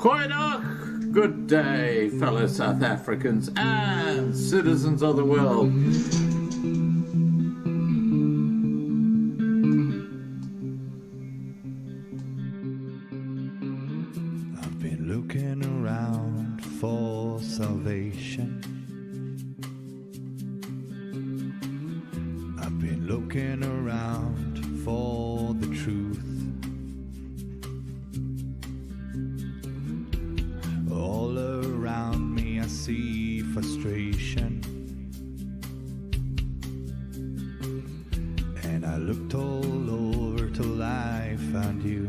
Goeiedag, good day, fellow South Africans and citizens of the world. I've been looking around for salvation. I've been looking around for the truth. All around me I see frustration, and I looked all over till I found you.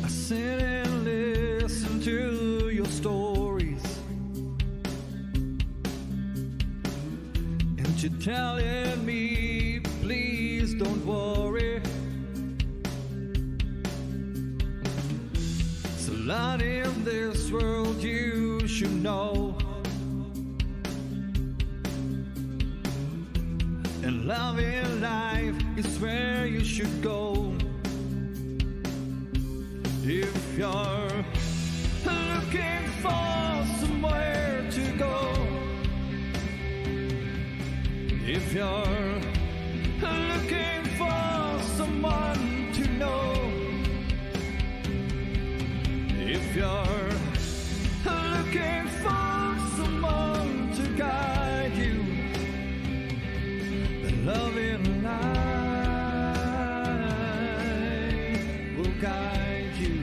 I sit and listen to your stories, and you're telling me, please don't worry. There's a lot in this world you should know, and love in life is where you should go. If you're looking for somewhere to go, if you're looking for someone to know, if you're looking for someone to guide you, then love in life will guide you.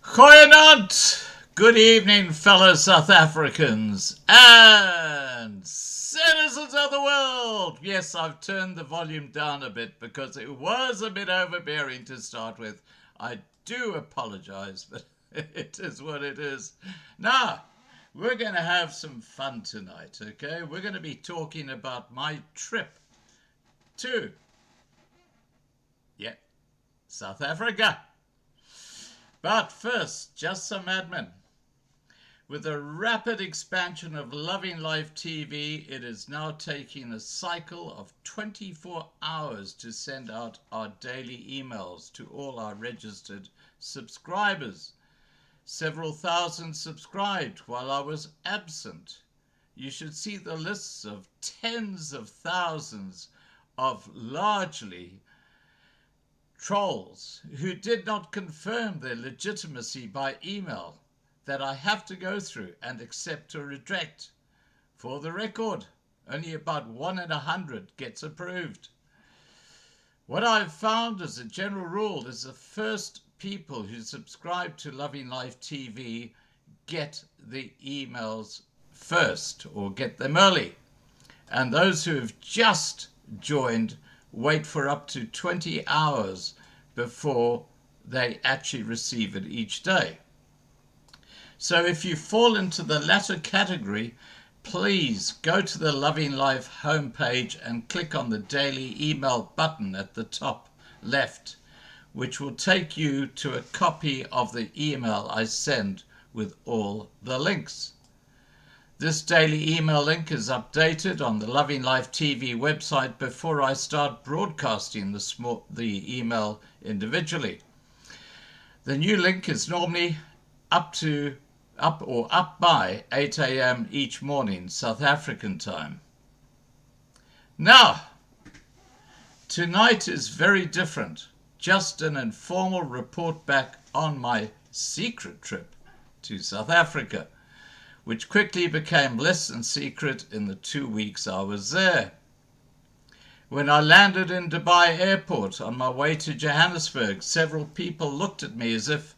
Goeienaand, good evening, fellow South Africans and citizens of the world. Yes, I've turned the volume down a bit because it was a bit overbearing to start with. I do apologize, but it is what it is. Now, we're going to have some fun tonight, okay? We're going to be talking about my trip to, South Africa. But first, just some admin. With the rapid expansion of Loving Life TV, it is now taking a cycle of 24 hours to send out our daily emails to all our registered subscribers. Several thousand subscribed while I was absent. You should see the lists of tens of thousands of largely trolls who did not confirm their legitimacy by email that I have to go through and accept or reject. For the record, only about 1 in 100 gets approved. What I've found as a general rule is the first people who subscribe to Loving Life TV get the emails first or get them early. And those who have just joined wait for up to 20 hours before they actually receive it each day. So if you fall into the latter category, please go to the Loving Life homepage and click on the daily email button at the top left, which will take you to a copy of the email I send with all the links. This daily email link is updated on the Loving Life TV website before I start broadcasting the email individually. The new link is normally up by 8 a.m. each morning, South African time. Now, tonight is very different. Just an informal report back on my secret trip to South Africa, which quickly became less than secret in the 2 weeks I was there. When I landed in Dubai airport on my way to Johannesburg, several people looked at me as if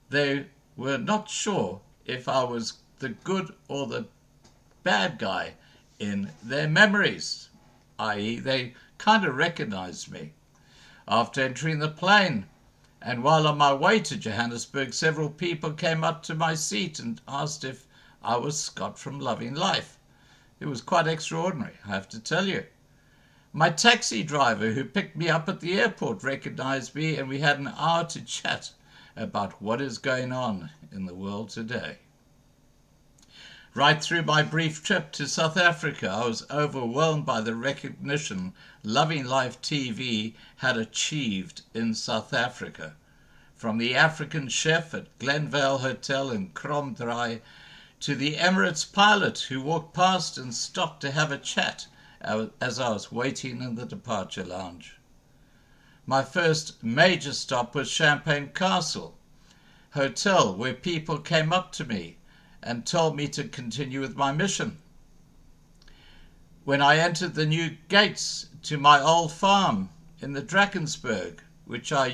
they were not sure if I was the good or the bad guy in their memories, i.e. they kind of recognized me. After entering the plane and while on my way to Johannesburg, several people came up to my seat and asked if I was Scott from Loving Life. It was quite extraordinary, I have to tell you. My taxi driver who picked me up at the airport recognized me, and we had an hour to chat about what is going on in the world today. Right through my brief trip to South Africa, I was overwhelmed by the recognition Loving Life TV had achieved in South Africa. From the African chef at Glenvale Hotel in Kromdraai to the Emirates pilot who walked past and stopped to have a chat as I was waiting in the departure lounge. My first major stop was Champagne Castle Hotel, where people came up to me and told me to continue with my mission. When I entered the new gates to my old farm in the Drakensberg, which I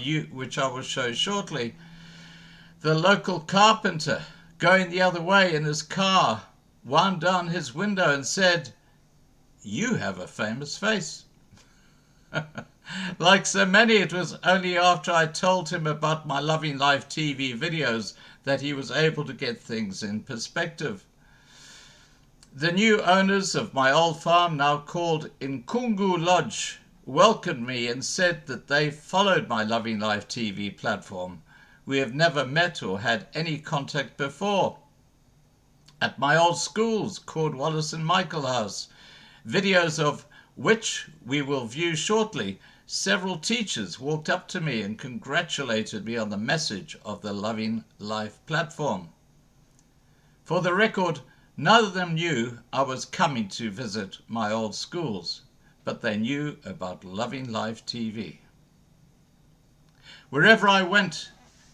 will show shortly, the local carpenter, going the other way in his car, wound down his window and said, "You have a famous face." Like so many, it was only after I told him about my Loving Life TV videos that he was able to get things in perspective. The new owners of my old farm, now called Nkungu Lodge, welcomed me and said that they followed my Loving Life TV platform. We have never met or had any contact before. At my old schools, Cordwalles and Michaelhouse, videos of which we will view shortly, several teachers walked up to me and congratulated me on the message of the Loving Life platform. For the record, none of them knew I was coming to visit my old schools, but they knew about Loving Life TV. Wherever I went,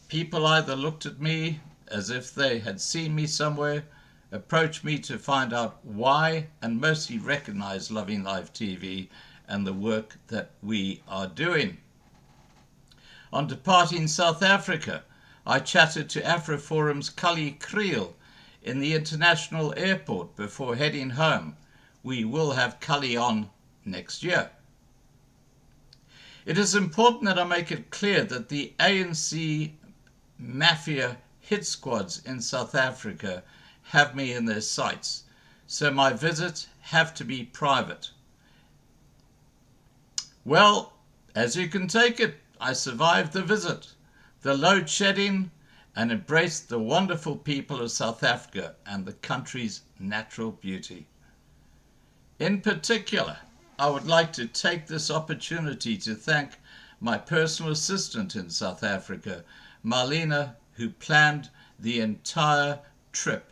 people either looked at me as if they had seen me somewhere, approached me to find out why, and mostly recognized Loving Life TV and the work that we are doing. On departing South Africa, I chatted to AfroForum's Cully Creel in the international airport before heading home. We will have Cully on next year. It is important that I make it clear that the ANC mafia hit squads in South Africa have me in their sights, so my visits have to be private. Well, as you can take it, I survived the visit, the load shedding, and embraced the wonderful people of South Africa and the country's natural beauty. In particular, I would like to take this opportunity to thank my personal assistant in South Africa, Marlena, who planned the entire trip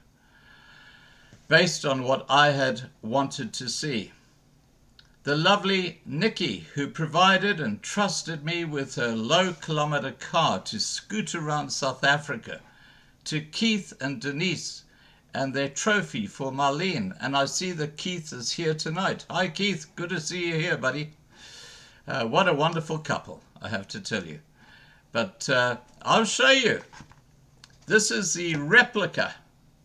based on what I had wanted to see. The lovely Nikki, who provided and trusted me with her low-kilometer car to scoot around South Africa, to Keith and Denise and their trophy for Marlene. And I see that Keith is here tonight. Hi Keith, good to see you here, buddy. What a wonderful couple, I have to tell you. But I'll show you. This is the replica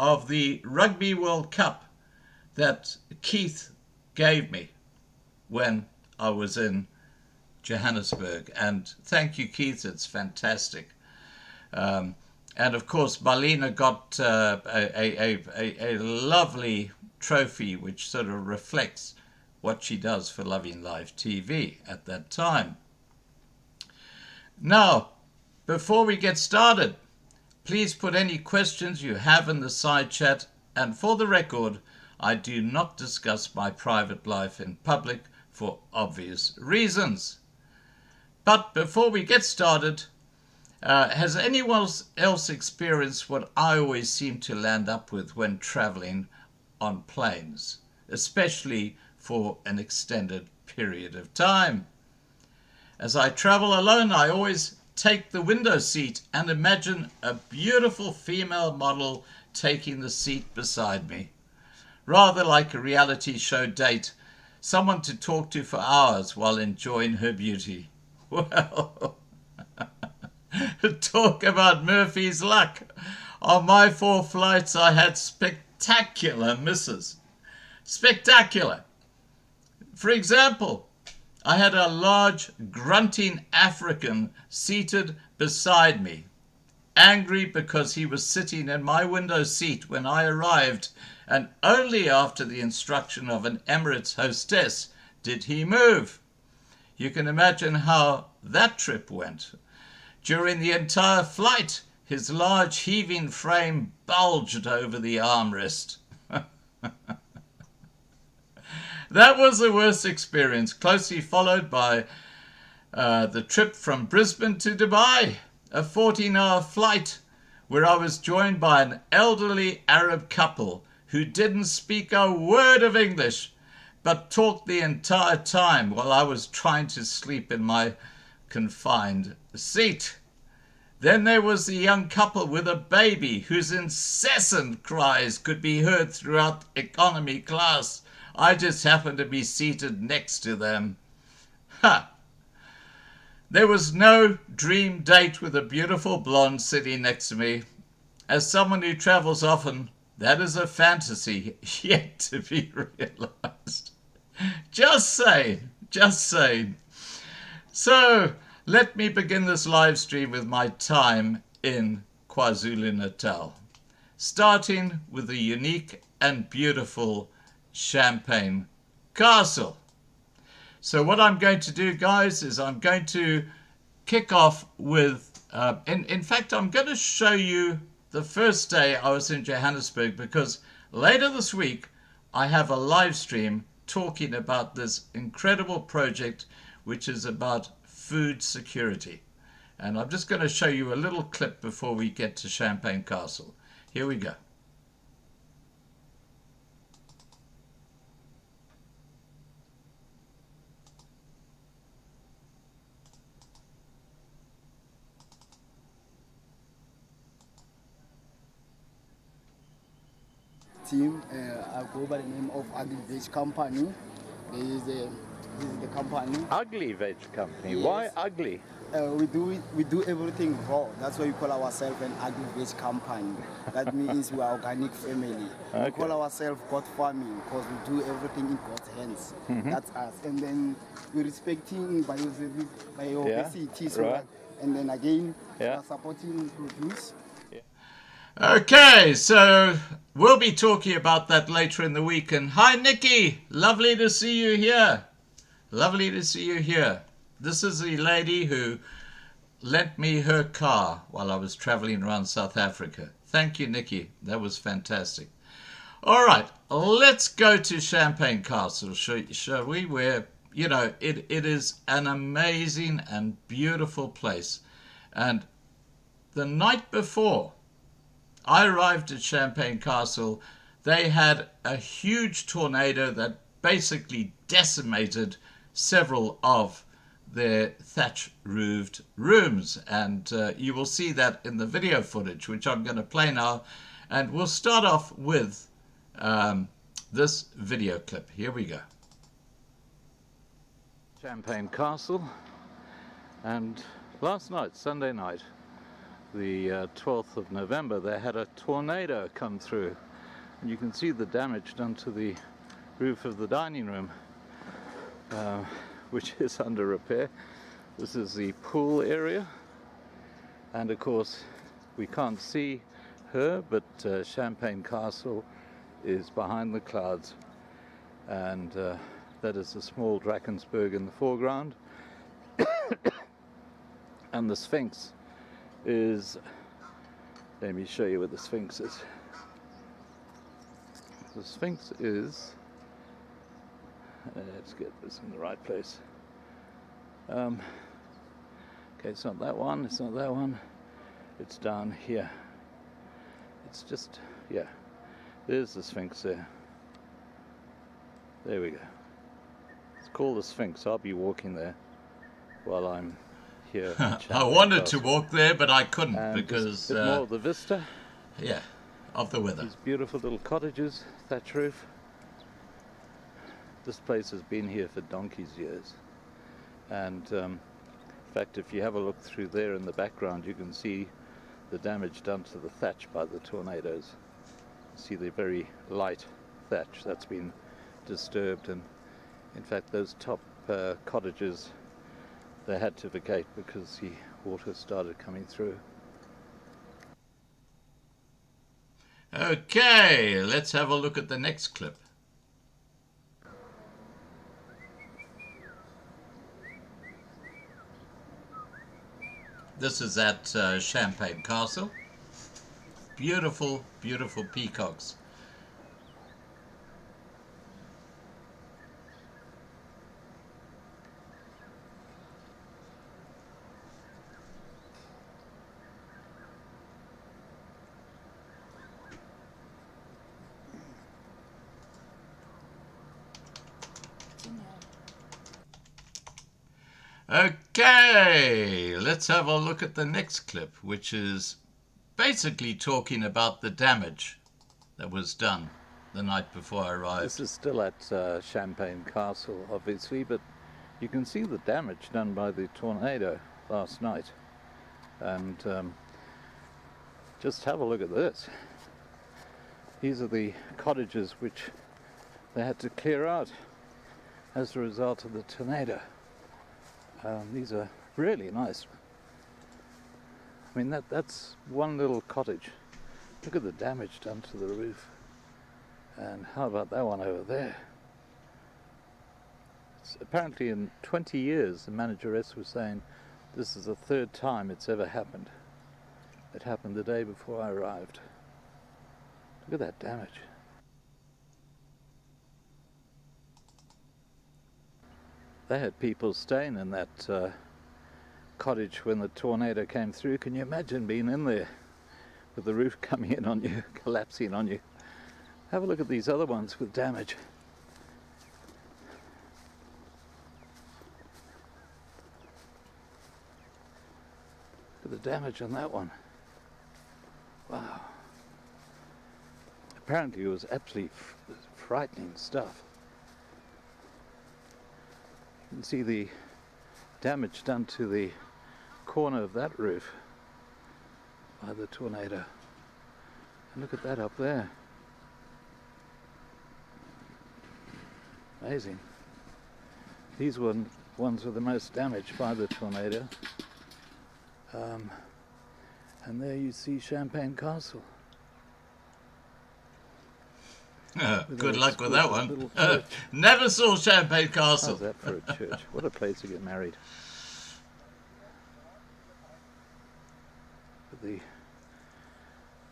of the Rugby World Cup that Keith gave me when I was in Johannesburg. And thank you, Keith, it's fantastic. And of course, Marlena got a lovely trophy which sort of reflects what she does for Loving Life TV at that time. Now, before we get started, please put any questions you have in the side chat, and for the record, I do not discuss my private life in public for obvious reasons. But before we get started, has anyone else experienced what I always seem to land up with when traveling on planes, especially for an extended period of time? As I travel alone, I always take the window seat and imagine a beautiful female model taking the seat beside me. Rather like a reality show date, someone to talk to for hours while enjoying her beauty. Well, talk about Murphy's luck. On my 4 flights, I had spectacular misses. Spectacular. For example, I had a large, grunting African seated beside me, angry because he was sitting in my window seat when I arrived, and only after the instruction of an Emirates hostess did he move. You can imagine how that trip went. During the entire flight, his large heaving frame bulged over the armrest. That was the worst experience, closely followed by the trip from Brisbane to Dubai, a 14-hour flight where I was joined by an elderly Arab couple who didn't speak a word of English but talked the entire time while I was trying to sleep in my confined seat. Then there was the young couple with a baby whose incessant cries could be heard throughout economy class. I just happened to be seated next to them. Ha! There was no dream date with a beautiful blonde sitting next to me. As someone who travels often, that is a fantasy yet to be realized. Just saying, just saying. So, let me begin this live stream with my time in KwaZulu-Natal, starting with the unique and beautiful Champagne Castle. So what I'm going to do, guys, is I'm going to kick off with, in fact, I'm going to show you the first day I was in Johannesburg, because later this week I have a live stream talking about this incredible project which is about food security. And I'm just going to show you a little clip before we get to Champagne Castle. Here we go. Team, I go by the name of Ugly Veg Company. This is the company. Ugly Veg Company. Yes. Why ugly? We do everything raw. That's why we call ourselves an Ugly Veg Company. That means we are organic family. Okay. We call ourselves God farming because we do everything in God's hands. That's us. And then we're respecting biodiversity. So right. and then again, we Yeah. are supporting produce. Okay, so we'll be talking about that later in the week. And hi, Nikki. Lovely to see you here. Lovely to see you here. This is the lady who lent me her car while I was traveling around South Africa. Thank you, Nikki. That was fantastic. All right, let's go to Champagne Castle, shall we? Where, you know, it is an amazing and beautiful place. And the night before I arrived at Champagne Castle, they had a huge tornado that basically decimated several of their thatch-roofed rooms. And you will see that in the video footage, which I'm going to play now. And we'll start off with this video clip. Here we go. Champagne Castle. And last night, Sunday night, the 12th of November, they had a tornado come through, and you can see the damage done to the roof of the dining room, which is under repair. This is the pool area, and of course we can't see her, but Champagne Castle is behind the clouds, and that is the small Drakensberg in the foreground. And the Sphinx is, let me show you where the Sphinx is. The Sphinx is, let's get this in the right place. Okay, it's not that one, it's not that one, it's down here. It's just, yeah, there's the Sphinx there. There we go. It's called the Sphinx. I'll be walking there while I'm here. I wanted to walk there, but I couldn't, and because a bit more of the vista. yeah, of the weather. These beautiful little cottages, thatch roof. This place has been here for donkey's years, and in fact, if you have a look through there in the background, you can see the damage done to the thatch by the tornadoes. You see the very light thatch that's been disturbed, and in fact those top cottages, they had to vacate because the water started coming through. Okay, let's have a look at the next clip. This is at Champagne Castle. Beautiful, beautiful peacocks. Okay, let's have a look at the next clip, which is basically talking about the damage that was done the night before I arrived. This is still at Champagne Castle, obviously, but you can see the damage done by the tornado last night. And just have a look at this. These are the cottages which they had to clear out as a result of the tornado. These are really nice. I mean, that's one little cottage. Look at the damage done to the roof. And how about that one over there? It's apparently in 20 years, the manageress was saying, this is the third time it's ever happened. It happened the day before I arrived. Look at that damage. They had people staying in that cottage when the tornado came through. Can you imagine being in there with the roof coming in on you, collapsing on you? Have a look at these other ones with damage. Look at the damage on that one. Wow. Apparently it was absolutely frightening stuff. You can see the damage done to the corner of that roof by the tornado. And look at that up there. Amazing. These ones were the most damaged by the tornado. And there you see Champagne Castle. Good luck with that one. Never saw Champagne Castle. How's that for a church? What a place to get married. With the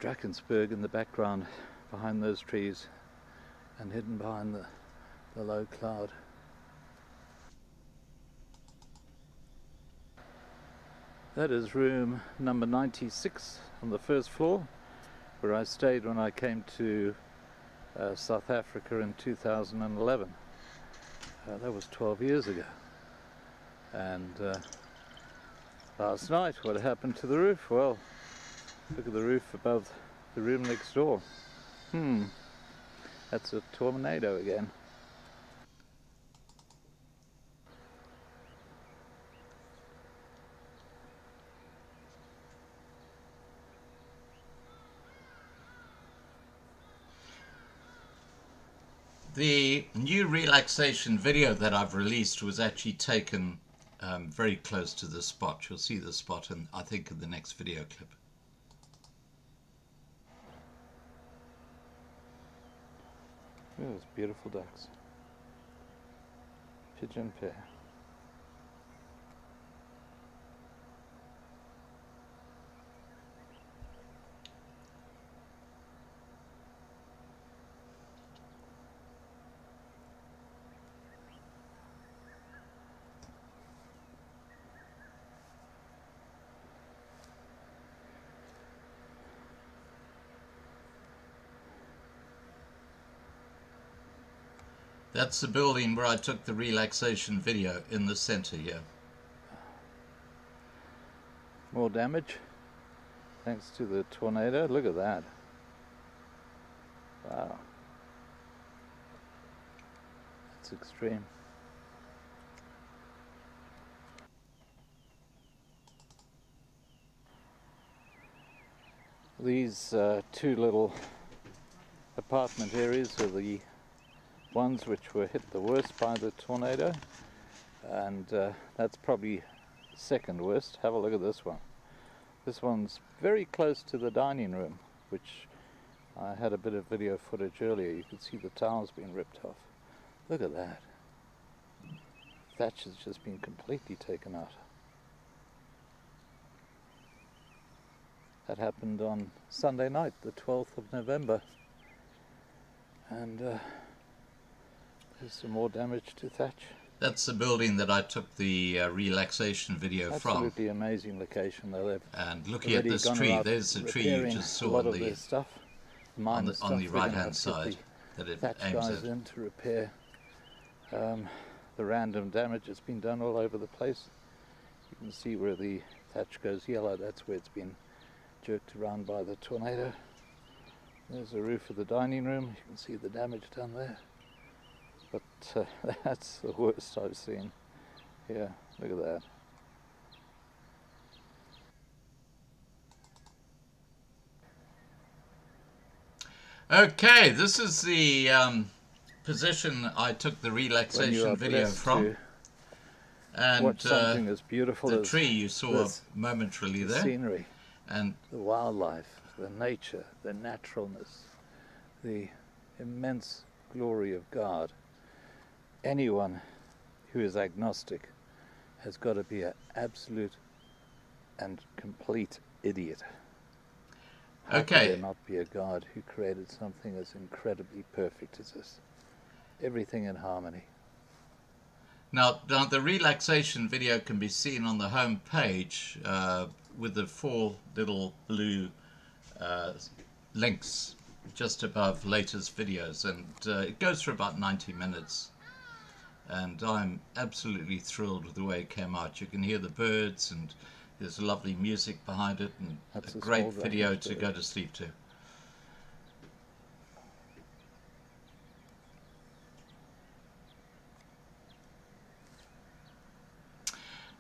Drakensberg in the background behind those trees and hidden behind the low cloud. That is room number 96 on the first floor, where I stayed when I came to South Africa in 2011. That was 12 years ago. And last night, what happened to the roof? Well, look at the roof above the room next door. That's a tornado again. The new relaxation video that I've released was actually taken very close to the spot. You'll see the spot, I think, in the next video clip. Look at those beautiful ducks. Pigeon pair. That's the building where I took the relaxation video, in the center here. More damage thanks to the tornado. Look at that. Wow. That's extreme. These two little apartment areas are the ones which were hit the worst by the tornado, and that's probably second worst. Have a look at this one. This one's very close to the dining room, which I had a bit of video footage earlier. You could see the tiles being ripped off. Look at that. Thatch has just been completely taken out. That happened on Sunday night, the 12th of November. And there's some more damage to thatch. That's the building that I took the relaxation video from. Absolutely amazing location though. And looking at this tree, there's the tree you just saw on the right-hand side that it aims at. In to repair the random damage that's been done all over the place. can see where the thatch goes yellow. That's where it's been jerked around by the tornado. There's the roof of the dining room. You can see the damage done there. But that's the worst I've seen. Here, look at that. Okay, this is the position I took the relaxation video from. And watch something as beautiful the as tree you saw momentarily the there. scenery, And the wildlife, the nature, the naturalness, the immense glory of God. Anyone who is agnostic has got to be an absolute and complete idiot. How could okay, there not be a God who created something as incredibly perfect as this? Everything in harmony. now the relaxation video can be seen on the home page with the 4 little blue links just above latest videos, and it goes for about 90 minutes. And I'm absolutely thrilled with the way it came out. You can hear the birds, and there's lovely music behind it, and That's a a great small video to Drakensberg. go to sleep to.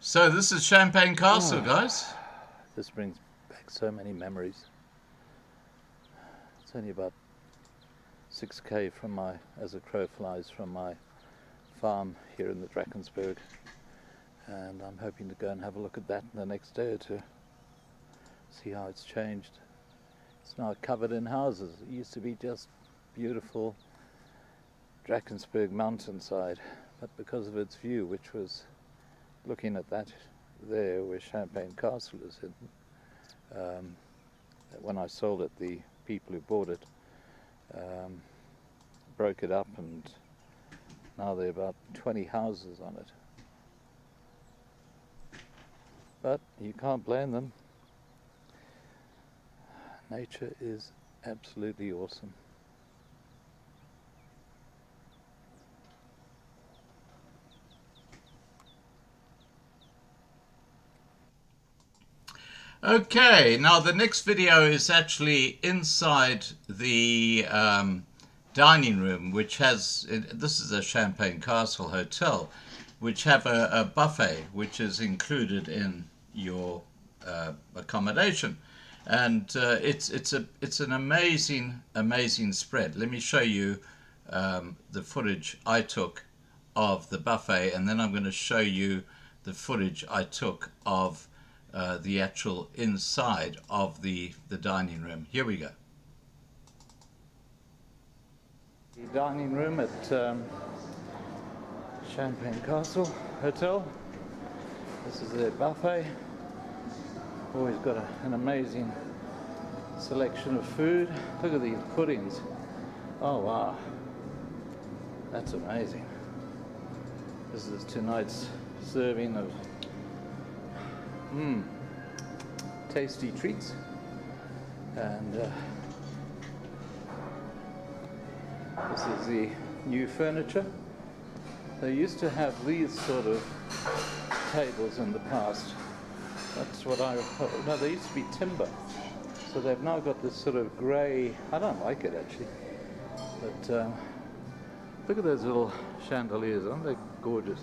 So this is Champagne Castle, guys. This brings back so many memories. It's only about 6k from my, as a crow flies, from my farm here in the Drakensberg, and I'm hoping to go and have a look at that in the next day or two, see how it's changed. It's now covered in houses. It used to be just beautiful Drakensberg mountainside, but because of its view, which was looking at that there where Champagne Castle is hidden, when I sold it, the people who bought it broke it up, and now there are about 20 houses on it. But you can't blame them. Nature is absolutely awesome. Okay, now the next video is actually inside the dining room, which has, this is a Champagne Castle hotel, which have a buffet which is included in your accommodation, and it's an amazing spread. Let me show you the footage I took of the buffet, and then I'm going to show you the footage I took of the actual inside of the dining room. Here we go. The dining room at Champagne Castle Hotel. This is their buffet. Always got an amazing selection of food. Look at these puddings. Oh wow, that's amazing. This is tonight's serving of tasty treats, and this is the new furniture. They used to have these sort of tables in the past. That's what I recall. No, they used to be timber. So they've now got this sort of grey, I don't like it actually, but look at those little chandeliers, aren't they gorgeous?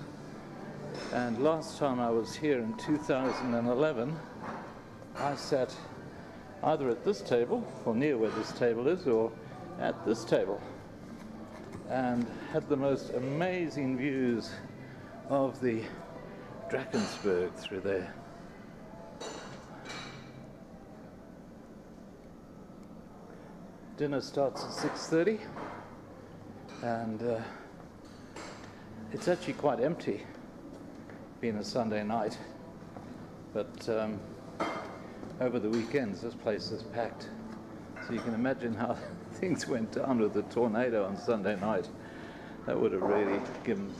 And last time I was here in 2011, I sat either at this table, or near where this table is, or at this table, and had the most amazing views of the Drakensberg through there. Dinner starts at 6:30, and it's actually quite empty, being a Sunday night, but over the weekends this place is packed, so you can imagine how things went down with the tornado on Sunday night. That would have really given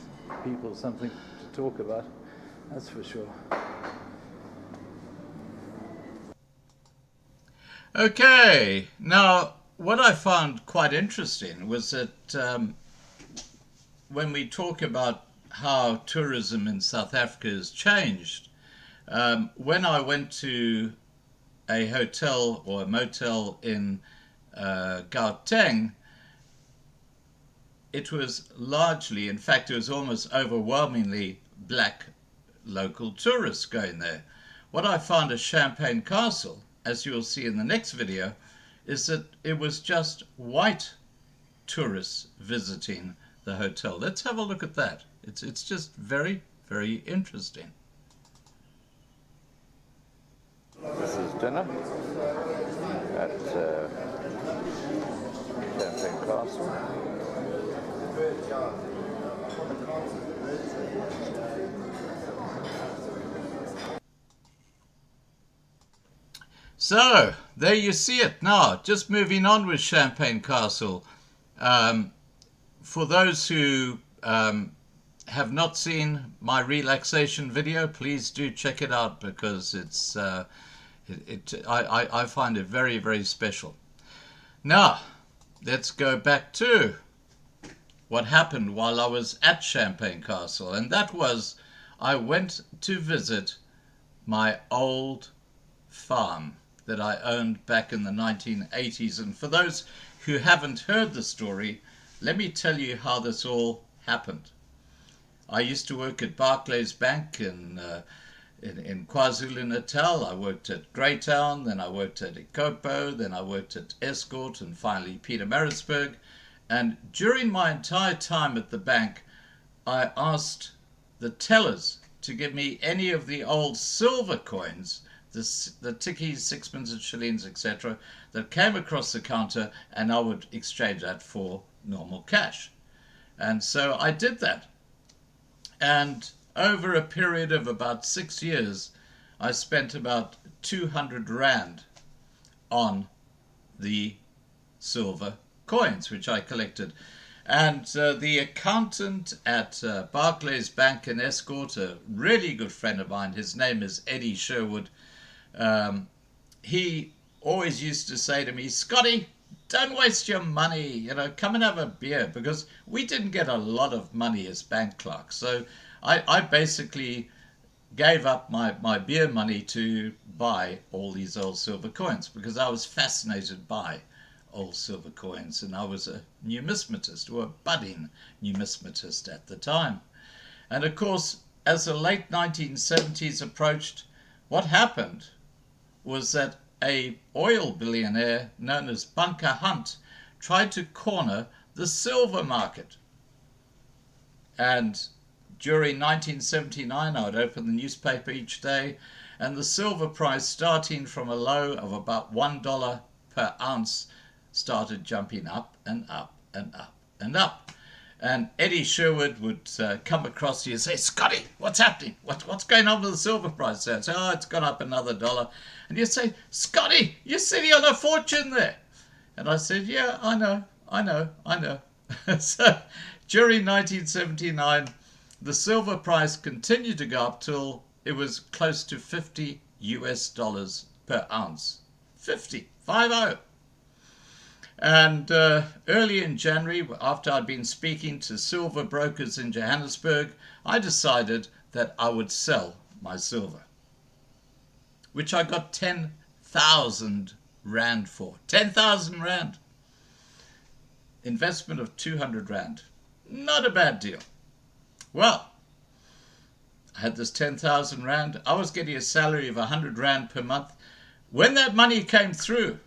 people something to talk about, that's for sure. Okay, now what I found quite interesting was that when we talk about how tourism in South Africa has changed, when I went to a hotel or a motel in Gauteng, it was largely, in fact, it was almost overwhelmingly black local tourists going there. What I found at Champagne Castle, as you'll see in the next video, is that it was just white tourists visiting the hotel. Let's have a look at that. It's just very, very interesting. This is dinner at Champagne Castle. So, there you see it. Now, just moving on with Champagne Castle. For those who have not seen my relaxation video, please do check it out, because it's I find it very, very special. Now, let's go back to what happened while I was at Champagne Castle, and that was I went to visit my old farm that I owned back in the 1980s. And for those who haven't heard the story, let me tell you how this all happened. I used to work at Barclays Bank in KwaZulu-Natal. I worked at Greytown, then I worked at Ikopo, then I worked at Escort, and finally Pietermaritzburg. And during my entire time at the bank, I asked the tellers to give me any of the old silver coins, the tickies, sixpence and shillings, etc., that came across the counter, and I would exchange that for normal cash. And so I did that. And over a period of about 6 years, I spent about 200 Rand on the silver coins, which I collected. And the accountant at Barclays Bank in Escort, a really good friend of mine, his name is Eddie Sherwood, he always used to say to me, "Scotty, don't waste your money, you know, come and have a beer," because we didn't get a lot of money as bank clerks. So I basically gave up my beer money to buy all these old silver coins, because I was fascinated by old silver coins, and I was a numismatist, or a budding numismatist at the time. And of course, as the late 1970s approached, what happened was that a oil billionaire known as Bunker Hunt tried to corner the silver market. And during 1979, I would open the newspaper each day, and the silver price, starting from a low of about $1 per ounce, started jumping up and up and up and up. And Eddie Sherwood would come across you and say, "Scotty, what's happening? What's going on with the silver price?" I'd say, "Oh, it's gone up another $1." And you'd say, "Scotty, you're sitting on a fortune there." And I said, "Yeah, I know." So during 1979, the silver price continued to go up till it was close to $50 per ounce. 50. And early in January, after I'd been speaking to silver brokers in Johannesburg, I decided that I would sell my silver, which I got 10,000 Rand for. 10,000 Rand. Investment of 200 Rand. Not a bad deal. Well, I had this 10,000 Rand. I was getting a salary of 100 Rand per month. When that money came through,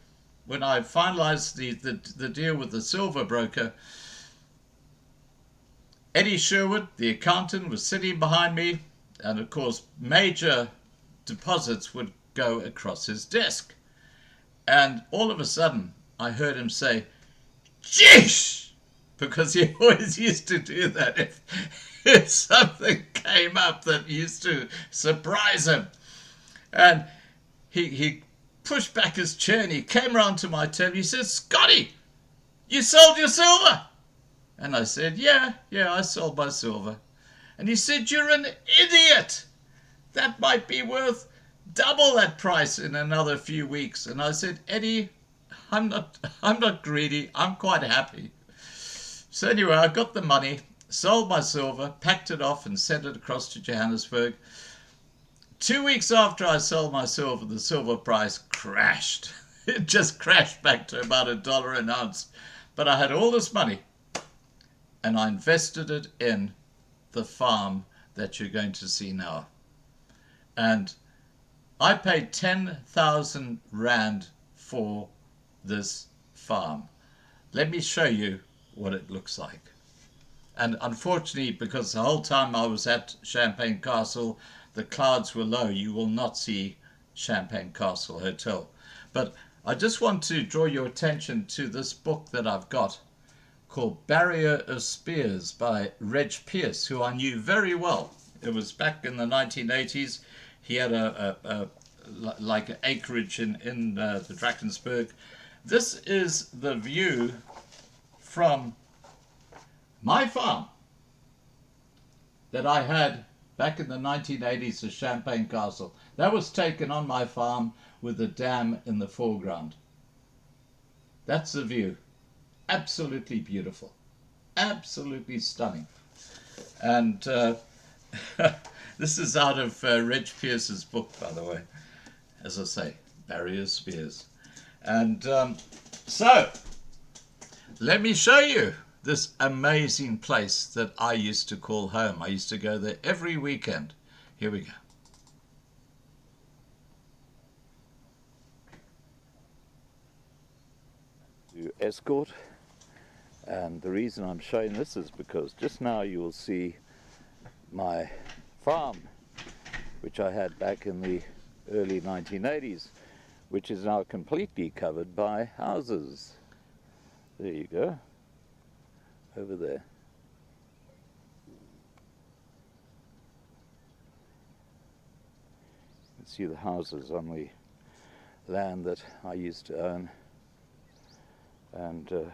when I finalized the deal with the silver broker, Eddie Sherwood, the accountant, was sitting behind me, and of course major deposits would go across his desk. And all of a sudden I heard him say, "Jeesh!" because he always used to do that if something came up that used to surprise him. And he pushed back his chair and he came round to my table. He said, "Scotty, you sold your silver?" And I said, yeah, I sold my silver. And he said, "You're an idiot. That might be worth double that price in another few weeks." And I said, "Eddie, I'm not greedy. I'm quite happy." So anyway, I got the money, sold my silver, packed it off and sent it across to Johannesburg. 2 weeks after I sold my silver, the silver price crashed. It just crashed back to about $1 an ounce. But I had all this money and I invested it in the farm that you're going to see now. And I paid 10,000 Rand for this farm. Let me show you what it looks like. And unfortunately, because the whole time I was at Champagne Castle, the clouds were low, you will not see Champagne Castle Hotel. But I just want to draw your attention to this book that I've got called Barrier of Spears by Reg Pierce, who I knew very well. It was back in the 1980s. He had like an acreage in the Drakensberg. This is the view from my farm that I had back in the 1980s at Champagne Castle. That was taken on my farm with the dam in the foreground. That's the view. Absolutely beautiful. Absolutely stunning. And this is out of Reg Pierce's book, by the way. As I say, Barrier Spears. And so, let me show you this amazing place that I used to call home. I used to go there every weekend. Here we go. To escort, and the reason I'm showing this is because just now you will see my farm, which I had back in the early 1980s, which is now completely covered by houses. There you go, over there. You can see the houses on the land that I used to own. And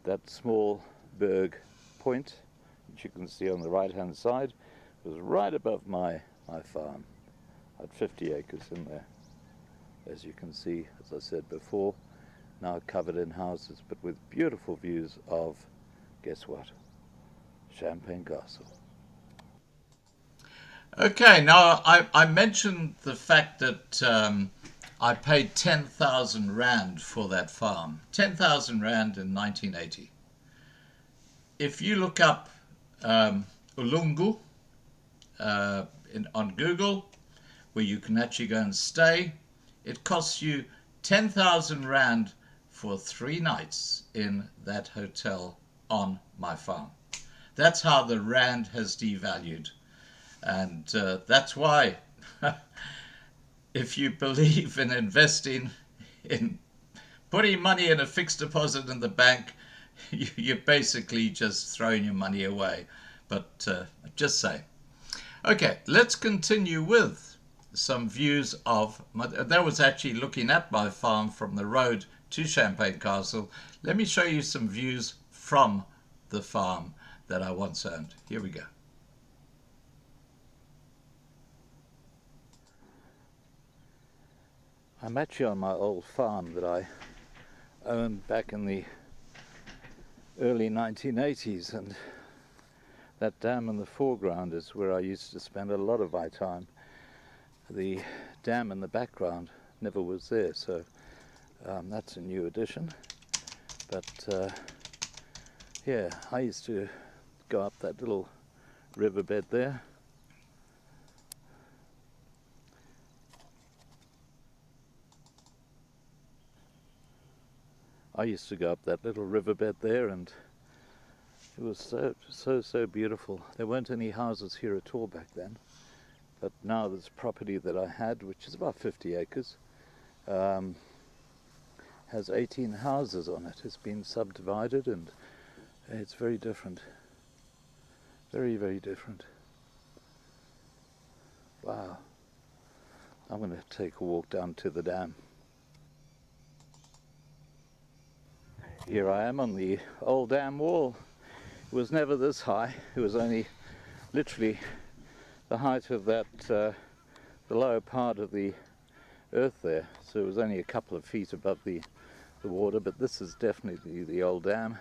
that small berg point, which you can see on the right hand side, was right above my farm. I had 50 acres in there, as you can see, as I said before, now covered in houses, but with beautiful views of, guess what, Champagne Castle. Okay, now I mentioned the fact that I paid 10,000 Rand for that farm. 10,000 Rand in 1980. If you look up Ulungu on Google, where you can actually go and stay, it costs you 10,000 Rand for 3 nights in that hotel on my farm. That's how the Rand has devalued. And that's why if you believe in investing, in putting money in a fixed deposit in the bank, you're basically just throwing your money away. But just say. Okay, let's continue with some views of that was actually looking at my farm from the road to Champagne Castle. Let me show you some views from the farm that I once owned. Here we go. I'm actually on my old farm that I owned back in the early 1980s, and that dam in the foreground is where I used to spend a lot of my time. The dam in the background never was there, so that's a new addition. But yeah, I used to go up that little riverbed there. I used to go up that little riverbed there, and it was so beautiful. There weren't any houses here at all back then, but now this property that I had, which is about 50 acres, has 18 houses on it. It's been subdivided, and it's very different. Very, very different. Wow. I'm going to take a walk down to the dam. Here I am on the old dam wall. It was never this high. It was only literally the height of that, the lower part of the earth there. So it was only a couple of feet above the water, but this is definitely the old dam.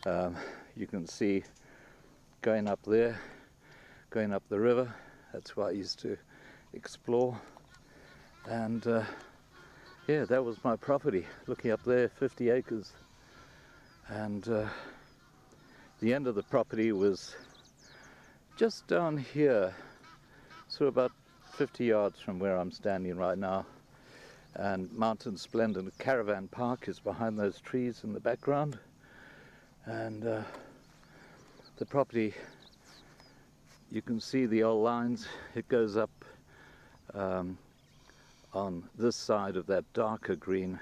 You can see going up there, going up the river. That's where I used to explore. And yeah, that was my property. Looking up there, 50 acres. And the end of the property was just down here, so about 50 yards from where I'm standing right now. And Mountain Splendid Caravan Park is behind those trees in the background. And the property, you can see the old lines. It goes up on this side of that darker green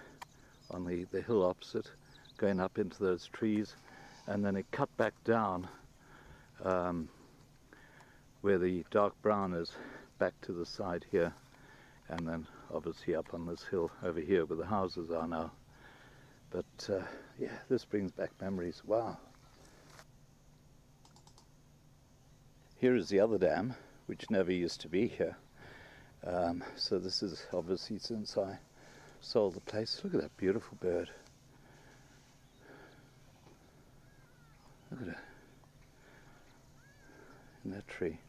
on the hill opposite, going up into those trees, and then it cut back down where the dark brown is, back to the side here, and then obviously up on this hill over here where the houses are now. But yeah, this brings back memories. Wow. Here is the other dam, which never used to be here. So this is obviously since I sold the place. Look at that beautiful bird. Look at it in that tree.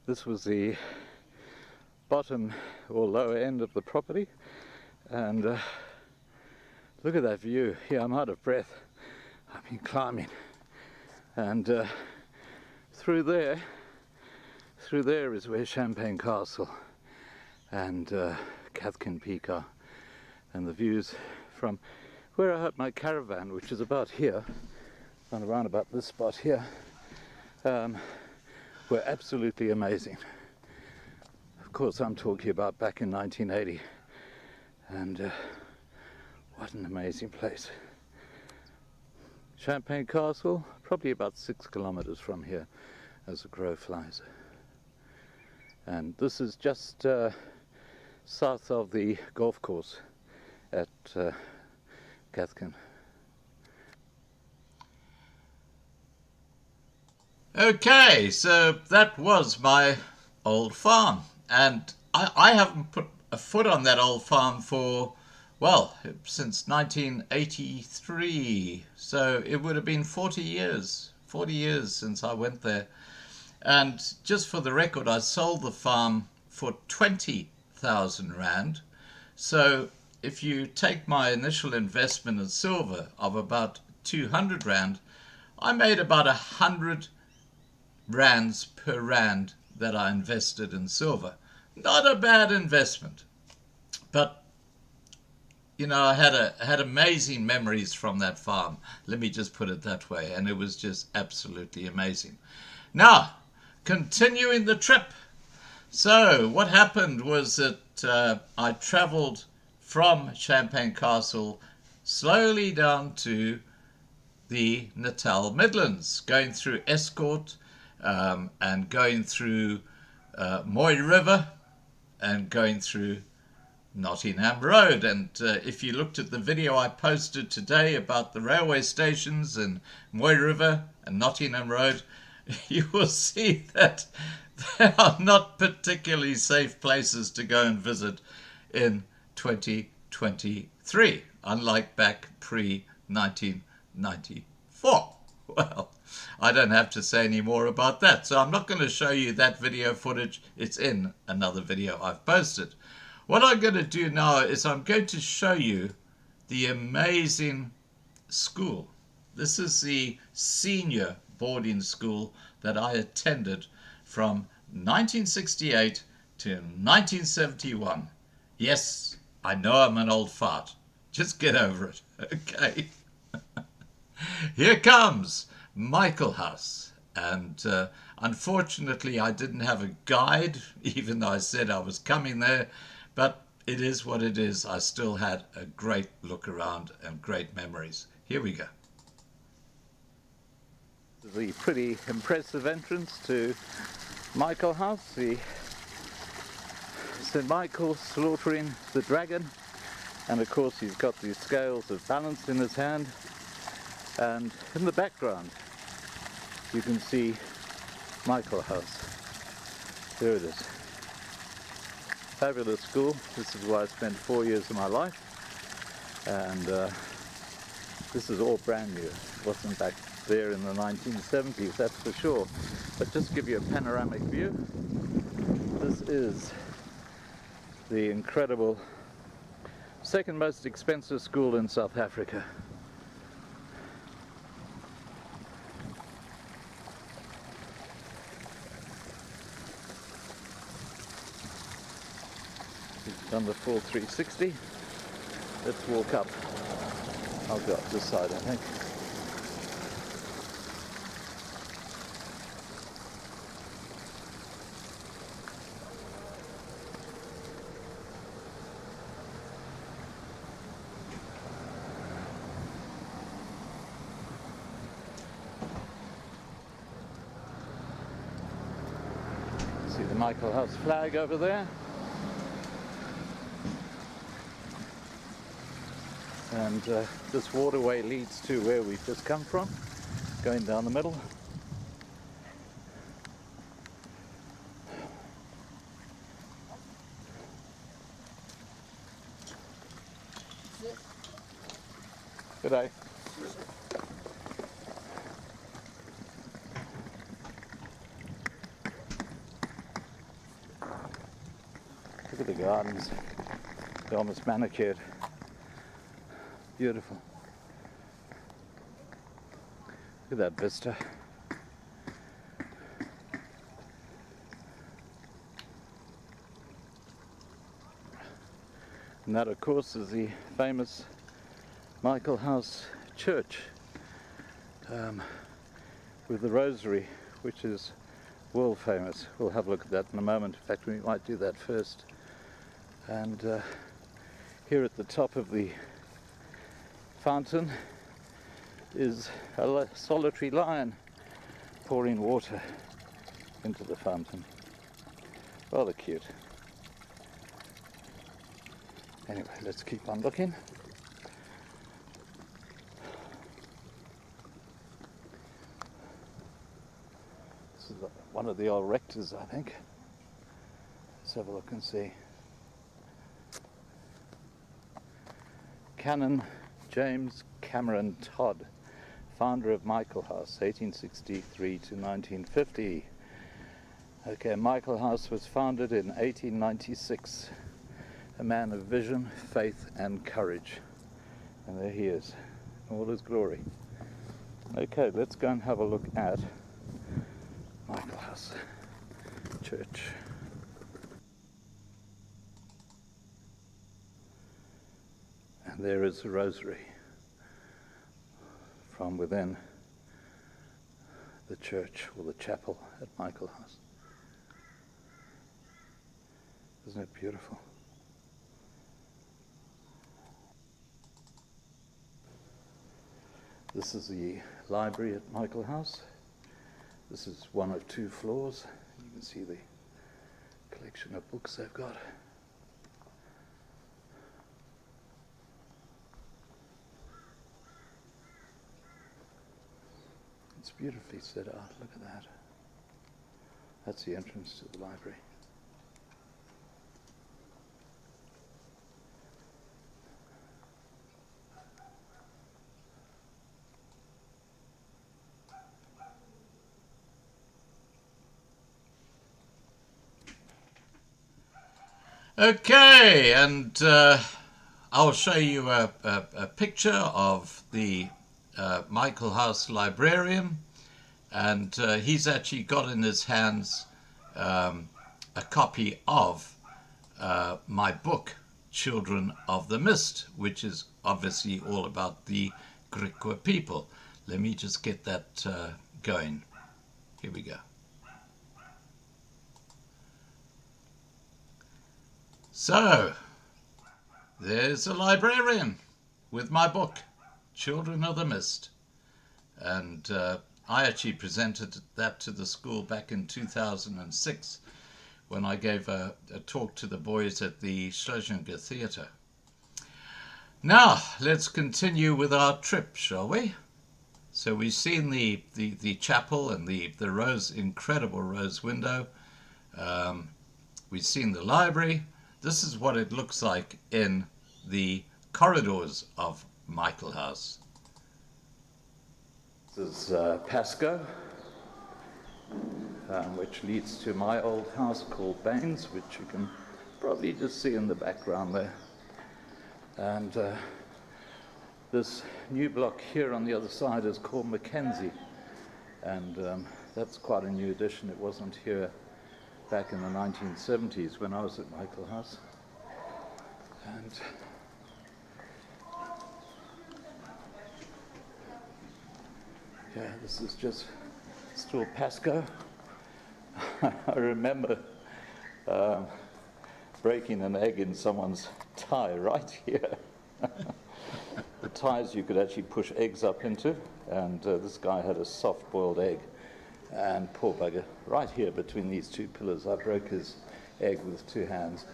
This was the bottom or lower end of the property, and look at that view. Yeah, I'm out of breath. I've been climbing, and through there is where Champagne Castle and Cathkin Peak are, and the views from where I had my caravan, which is about here, and around about this spot here, were absolutely amazing. Of course, I'm talking about back in 1980, and what an amazing place. Champagne Castle, probably about 6 kilometers from here as the crow flies. And this is just south of the golf course at Cathkin. Okay, so that was my old farm, and I haven't put a foot on that old farm for, well, since 1983, so it would have been 40 years since I went there. And just for the record, I sold the farm for 20,000 Rand. So if you take my initial investment in silver of about 200 Rand, I made about 100 Rands per Rand that I invested in silver. Not a bad investment, but you know, I had amazing memories from that farm. Let me just put it that way, and it was just absolutely amazing. Now, continuing the trip. So what happened was that I traveled from Champagne Castle slowly down to the Natal Midlands, going through Escort and going through Moy River and going through Nottingham Road. And if you looked at the video I posted today about the railway stations in Moy River and Nottingham Road, you will see that they are not particularly safe places to go and visit in 2023, unlike back pre-1994. Well, I don't have to say any more about that, so I'm not going to show you that video footage. It's in another video I've posted. What I'm going to do now is I'm going to show you the amazing school. This is the senior boarding school that I attended from 1968 to 1971. Yes, I know I'm an old fart. Just get over it, okay? Here comes Michaelhouse, and unfortunately I didn't have a guide, even though I said I was coming there, but it is what it is. I still had a great look around and great memories. Here we go. The pretty impressive entrance to Michaelhouse, the St. Michael slaughtering the dragon, and of course he's got these scales of balance in his hand, and in the background you can see Michaelhouse. There it is. Fabulous school. This is where I spent 4 years of my life, and this is all brand new. It wasn't back there in the 1970s, that's for sure. But just to give you a panoramic view, this is the incredible second most expensive school in South Africa. We've done the full 360. Let's walk up. I'll go up this side, I think. See the Michaelhouse flag over there. And this waterway leads to where we've just come from, going down the middle. Good day. Look at the gardens, they're almost manicured. Beautiful. Look at that vista. And that, of course, is the famous Michaelhouse Church with the rosary, which is world famous. We'll have a look at that in a moment. In fact, we might do that first. And here at the top of the fountain is a solitary lion pouring water into the fountain. Rather cute. Anyway, let's keep on looking. This is one of the old rectors, I think. Let's have a look and see. Canon James Cameron Todd, founder of Michaelhouse, 1863 to 1950. Okay, Michaelhouse was founded in 1896. A man of vision, faith and courage. And there he is, in all his glory. Okay, let's go and have a look at Michaelhouse Church. And there is the rosary from within the church or the chapel at Michaelhouse. Isn't it beautiful? This is the library at Michaelhouse. This is one of two floors. You can see the collection of books they've got. It's beautifully set out, look at that. That's the entrance to the library. Okay, and I'll show you a picture of the Michaelhouse librarian, and he's actually got in his hands a copy of my book, Children of the Mist, which is obviously all about the Griqua people. Let me just get that going. Here we go. So, there's a librarian with my book, Children of the Mist. And I actually presented that to the school back in 2006 when I gave a talk to the boys at the Schlesinger Theatre. Now, let's continue with our trip, shall we? So we've seen the chapel and the incredible rose window. We've seen the library. This is what it looks like in the corridors of Michaelhouse. This is Pasco, which leads to my old house called Baines, which you can probably just see in the background there. And this new block here on the other side is called Mackenzie, and that's quite a new addition. It wasn't here back in the 1970s when I was at Michaelhouse. And yeah, this is just still Pasco. I remember breaking an egg in someone's tie right here. The ties you could actually push eggs up into, and this guy had a soft-boiled egg, and poor bugger, right here between these two pillars, I broke his egg with two hands.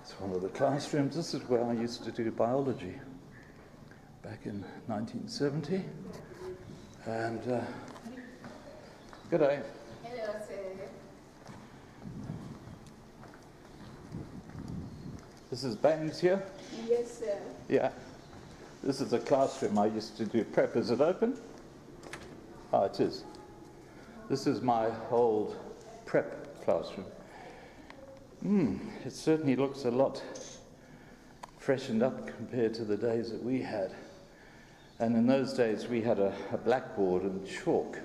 It's one of the classrooms. This is where I used to do biology back in 1970. And good day. Hello, sir. This is Baines here. Yes, sir. Yeah. This is a classroom I used to do prep. Is it open? Oh, it is. This is my old prep classroom. It certainly looks a lot freshened up compared to the days that we had. And in those days we had a blackboard and chalk.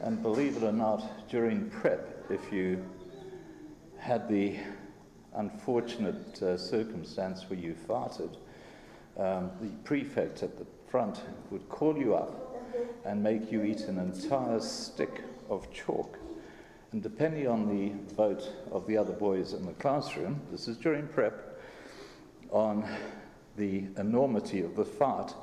And believe it or not, during prep, if you had the unfortunate circumstance where you farted, the prefect at the front would call you up and make you eat an entire stick of chalk. And depending on the vote of the other boys in the classroom, this is during prep, on the enormity of the fart,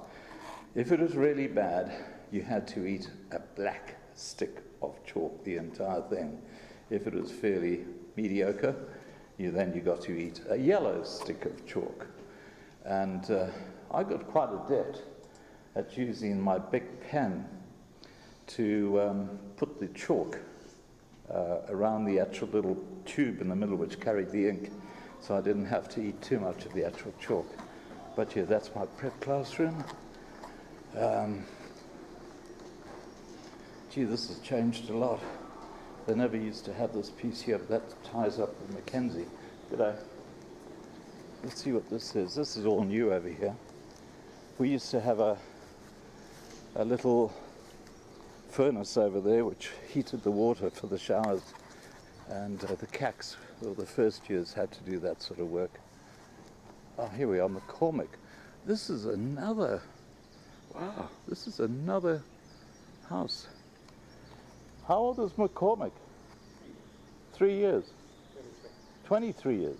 if it was really bad, you had to eat a black stick of chalk, the entire thing. If it was fairly mediocre, you got to eat a yellow stick of chalk. And I got quite adept at using my big pen to put the chalk around the actual little tube in the middle which carried the ink, so I didn't have to eat too much of the actual chalk. But yeah, that's my prep classroom. Gee, this has changed a lot. They never used to have this piece here, but that ties up with Mackenzie. G'day. Let's see what this is. This is all new over here. We used to have a little furnace over there which heated the water for the showers, and the CACs, or the first years, had to do that sort of work. Oh, here we are, McCormick. This is another, wow, this is another house. How old is McCormick? 3 years? 23 years?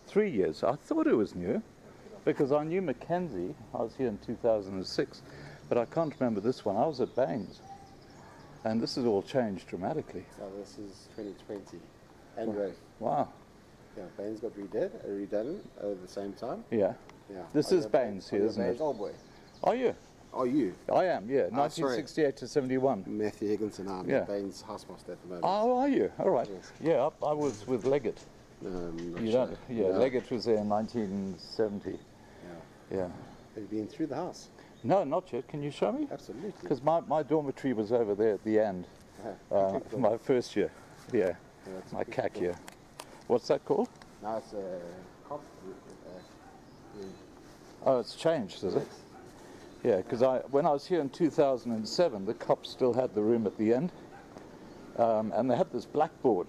3 years. I thought it was new, because I knew Mackenzie. I was here in 2006, but I can't remember this one. I was at Baines, and this has all changed dramatically. So this is 2020, and growth. Wow. Yeah, Baines got redone at the same time. Yeah. Yeah. This is Baines here, isn't it? Old boy. Are you? Oh, you? I am, yeah. Oh, 1968 to 71. Matthew Higginson, I'm Yeah. Baines housemaster at the moment. Oh, are you? All right. Yes. Yeah, I was with Leggett. Not You sure. don't? Yeah, No. Leggett was there in 1970. Yeah. Yeah. Have you been through the house? No, not yet. Can you show me? Absolutely. Because my dormitory was over there at the end. Okay, cool. My first year. Yeah. Yeah, that's My pretty CAC cool. year. What's that called? Now it's a cop. Oh, it's changed, is it? Yeah, because when I was here in 2007, the cops still had the room at the end, and they had this blackboard.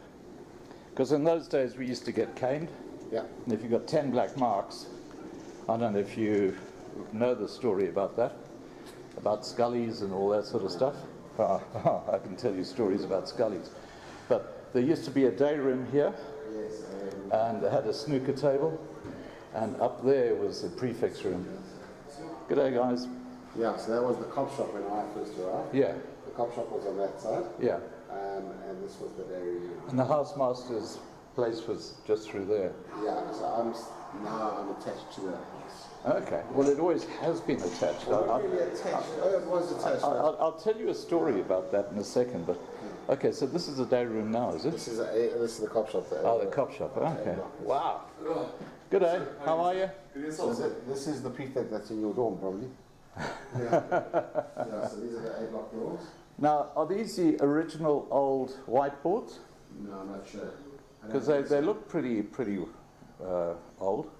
Because in those days we used to get caned, Yeah. and if you got 10 black marks, I don't know if you know the story about that, about scullies and all that sort of stuff. I can tell you stories about scullies. But there used to be a day room here, and they had a snooker table, and up there was the prefect's room. G'day, guys. Yeah, so that was the cop shop when I first arrived. Yeah, The cop shop was on that side, yeah. and this was the dairy room. And the housemaster's place was just through there. Yeah, so now I'm attached to the house. Okay. Well, it always has been attached. Not really attached. Oh, it was attached. I'll tell you a story about that in a second, but Okay, so this is the day room now, is it? This is the cop shop there. Oh, the cop shop. Okay. Wow. Good day. How are you? So this is the prefect that's in your dorm, probably. Yeah, so these are the A-block doors. Now, are these the original old whiteboards? No, I'm not sure. Because they look pretty old.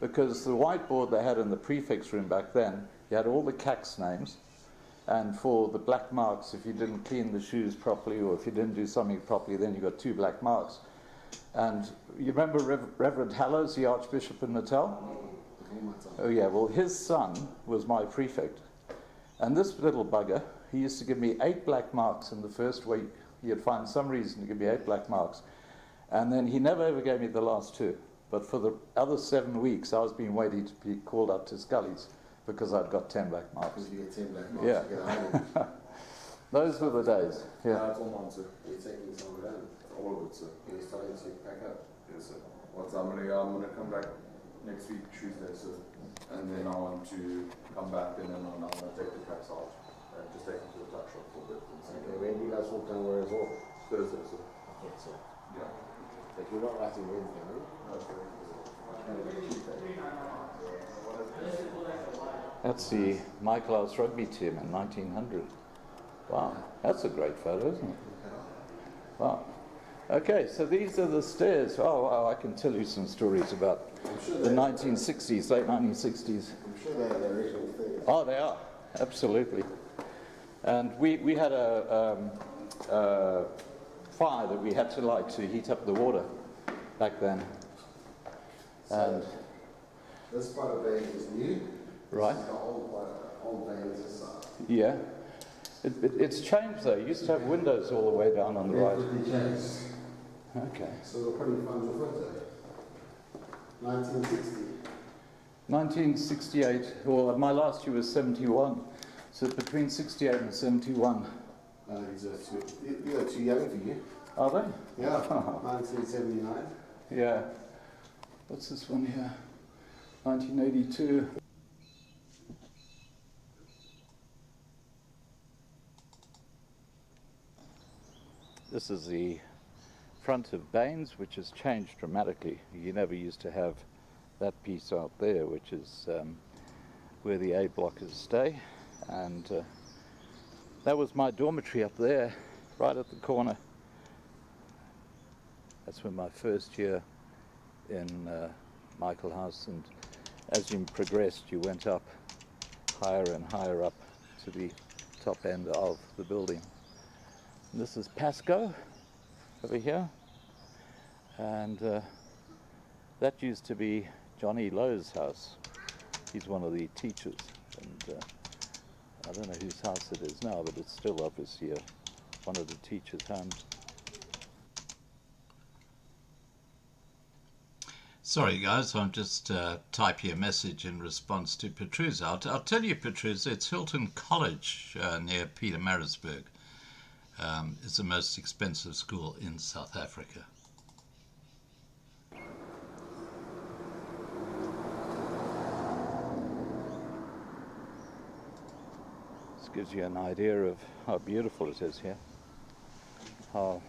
Because the whiteboard they had in the prefect's room back then, you had all the CAC's names, and for the black marks, if you didn't clean the shoes properly or if you didn't do something properly, then you got 2 black marks. And you remember Reverend Hallows, the Archbishop in Natal? Oh yeah, well his son was my prefect. And this little bugger, he used to give me 8 black marks in the first week. He'd find some reason to give me 8 black marks. And then he never ever gave me the last 2. But for the other 7 weeks, I was being waiting to be called up to Scully's because I'd got 10 black marks. Because you get 10 black marks, Yeah. you get 100. Those were the days. Yeah. It's all mine, sir. You're taking some of that. All of it, sir. You're starting to pack up. Yes, sir. I'm gonna come back next week, Tuesday, sir. And then I want to come back and then I'm gonna take the packs out and just take them to the tuck shop for a bit. And see. Okay, when do you guys walk down where it's all? Thursday, sir. Okay, sir. Yeah. But you're not writing Wednesday, are you? That's the Michaelhouse rugby team in 1900. Wow, that's a great photo, isn't it? Wow. Okay, so these are the stairs. Oh, wow, I can tell you some stories about the 1960s, late 1960s. I'm sure they're the original thing. Oh, they are, absolutely. And we had a fire that we had to light to heat up the water back then. And This part of the is new. right, The old vein is this side. yeah. It's changed though. It used to have windows all the way down on the right. Okay. So we're putting funds of it. 1960. 1968, well, my last year was 71. So between 68 and 71. These are too young for you. Are they? Yeah, 1979. Yeah. What's this one here? 1982. This is the front of Baines, which has changed dramatically. You never used to have that piece out there, which is where the A blockers stay. And that was my dormitory up there, right at the corner. That's when my first year in Michaelhouse, and as you progressed, you went up higher and higher up to the top end of the building. And this is Pasco over here, and that used to be Johnny Lowe's house. He's one of the teachers, and I don't know whose house it is now, but it's still obviously one of the teachers' homes. Sorry guys, I'm just typing a message in response to Petrus. I'll tell you, Petrus, it's Hilton College near Pietermaritzburg. It's the most expensive school in South Africa. This gives you an idea of how beautiful it is here, how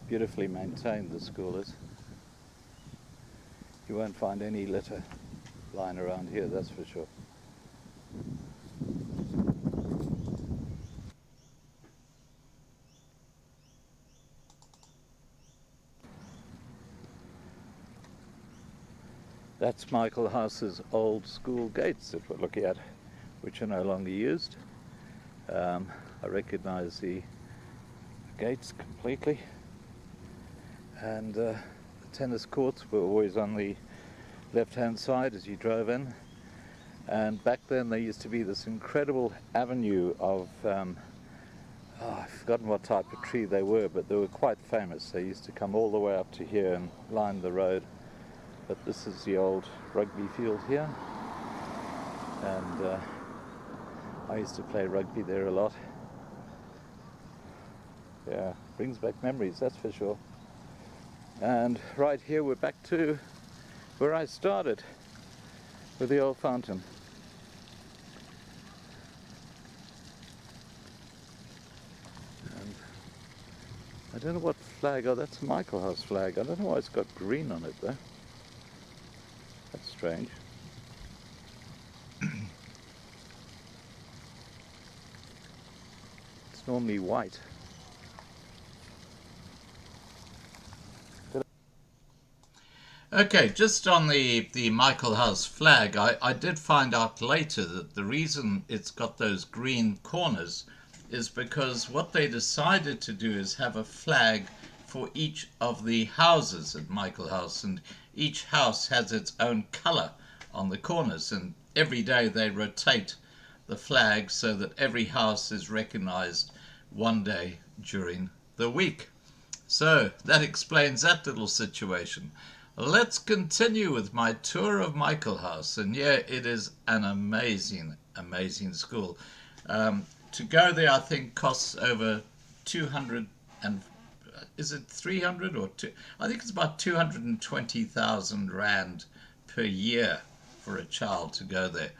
beautifully maintained the school is. You won't find any litter lying around here, that's for sure. That's Michaelhouse's old school gates that we're looking at, which are no longer used. I recognize the gates completely. And the tennis courts were always on the left-hand side as you drove in. And back then there used to be this incredible avenue of, I've forgotten what type of tree they were, but they were quite famous. They used to come all the way up to here and line the road. But this is the old rugby field here. And I used to play rugby there a lot. Yeah, brings back memories, that's for sure. And right here we're back to where I started, with the old fountain. And don't know what flag. Oh, that's a Michaelhouse flag. I don't know why it's got green on it though. That's strange. It's normally white. Okay, just on the Michaelhouse flag, I did find out later that the reason it's got those green corners is because what they decided to do is have a flag for each of the houses at Michaelhouse, and each house has its own colour on the corners, and every day they rotate the flag so that every house is recognised one day during the week. So that explains that little situation. Let's continue with my tour of Michaelhouse, and yeah, it is an amazing, amazing school. To go there, I think costs over 200 and is it 300 or two? I think it's about 220,000 rand per year for a child to go there.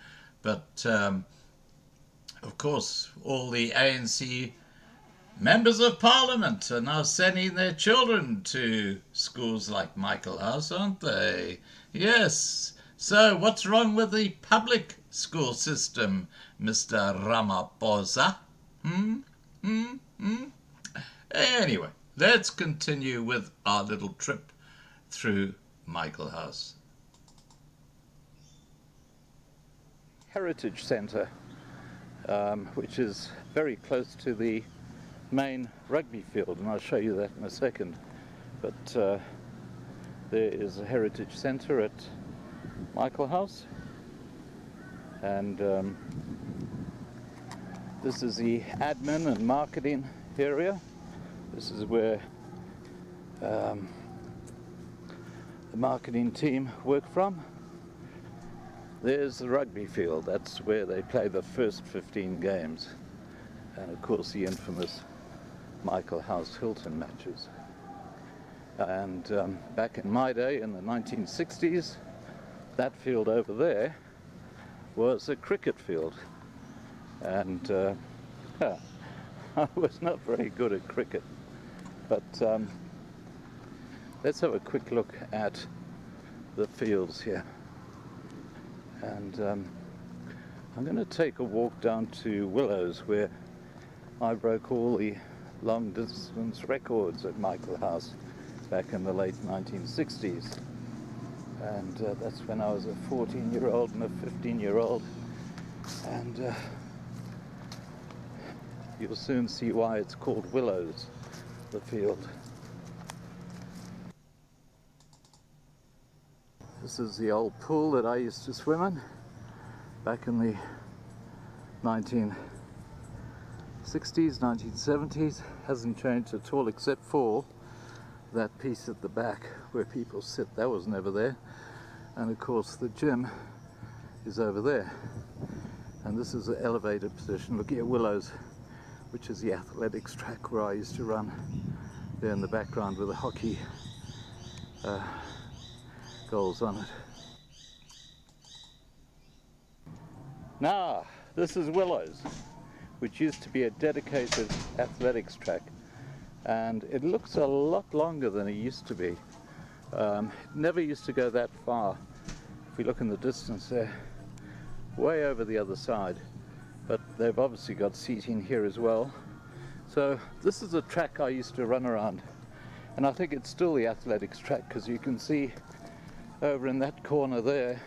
But of course, all the ANC members of Parliament are now sending their children to schools like Michaelhouse, aren't they? Yes. So what's wrong with the public school system, Mr. Ramaphosa? Anyway, let's continue with our little trip through Michaelhouse. Heritage Centre, which is very close to the main rugby field, and I'll show you that in a second. But there is a heritage centre at Michaelhouse, and this is the admin and marketing area. This is where the marketing team work from. There's the rugby field. That's where they play the first 15 games, and of course the infamous Michaelhouse Hilton matches. And back in my day, in the 1960s, that field over there was a cricket field, and I was not very good at cricket, but let's have a quick look at the fields here. And I'm going to take a walk down to Willows, where I broke all the long distance records at Michaelhouse back in the late 1960s, and that's when I was a 14-year-old and a 15-year-old, and you'll soon see why it's called Willows, the field. This is the old pool that I used to swim in back in the 1960s, 1970s. Hasn't changed at all, except for that piece at the back where people sit. That was never there. And of course the gym is over there. And this is the elevated position. Look here, Willows, which is the athletics track where I used to run there in the background with the hockey goals on it. Now, this is Willows, which used to be a dedicated athletics track, and it looks a lot longer than it used to be. It never used to go that far. If we look in the distance there, way over the other side, but they've obviously got seating here as well. So this is a track I used to run around, and I think it's still the athletics track, because you can see over in that corner there,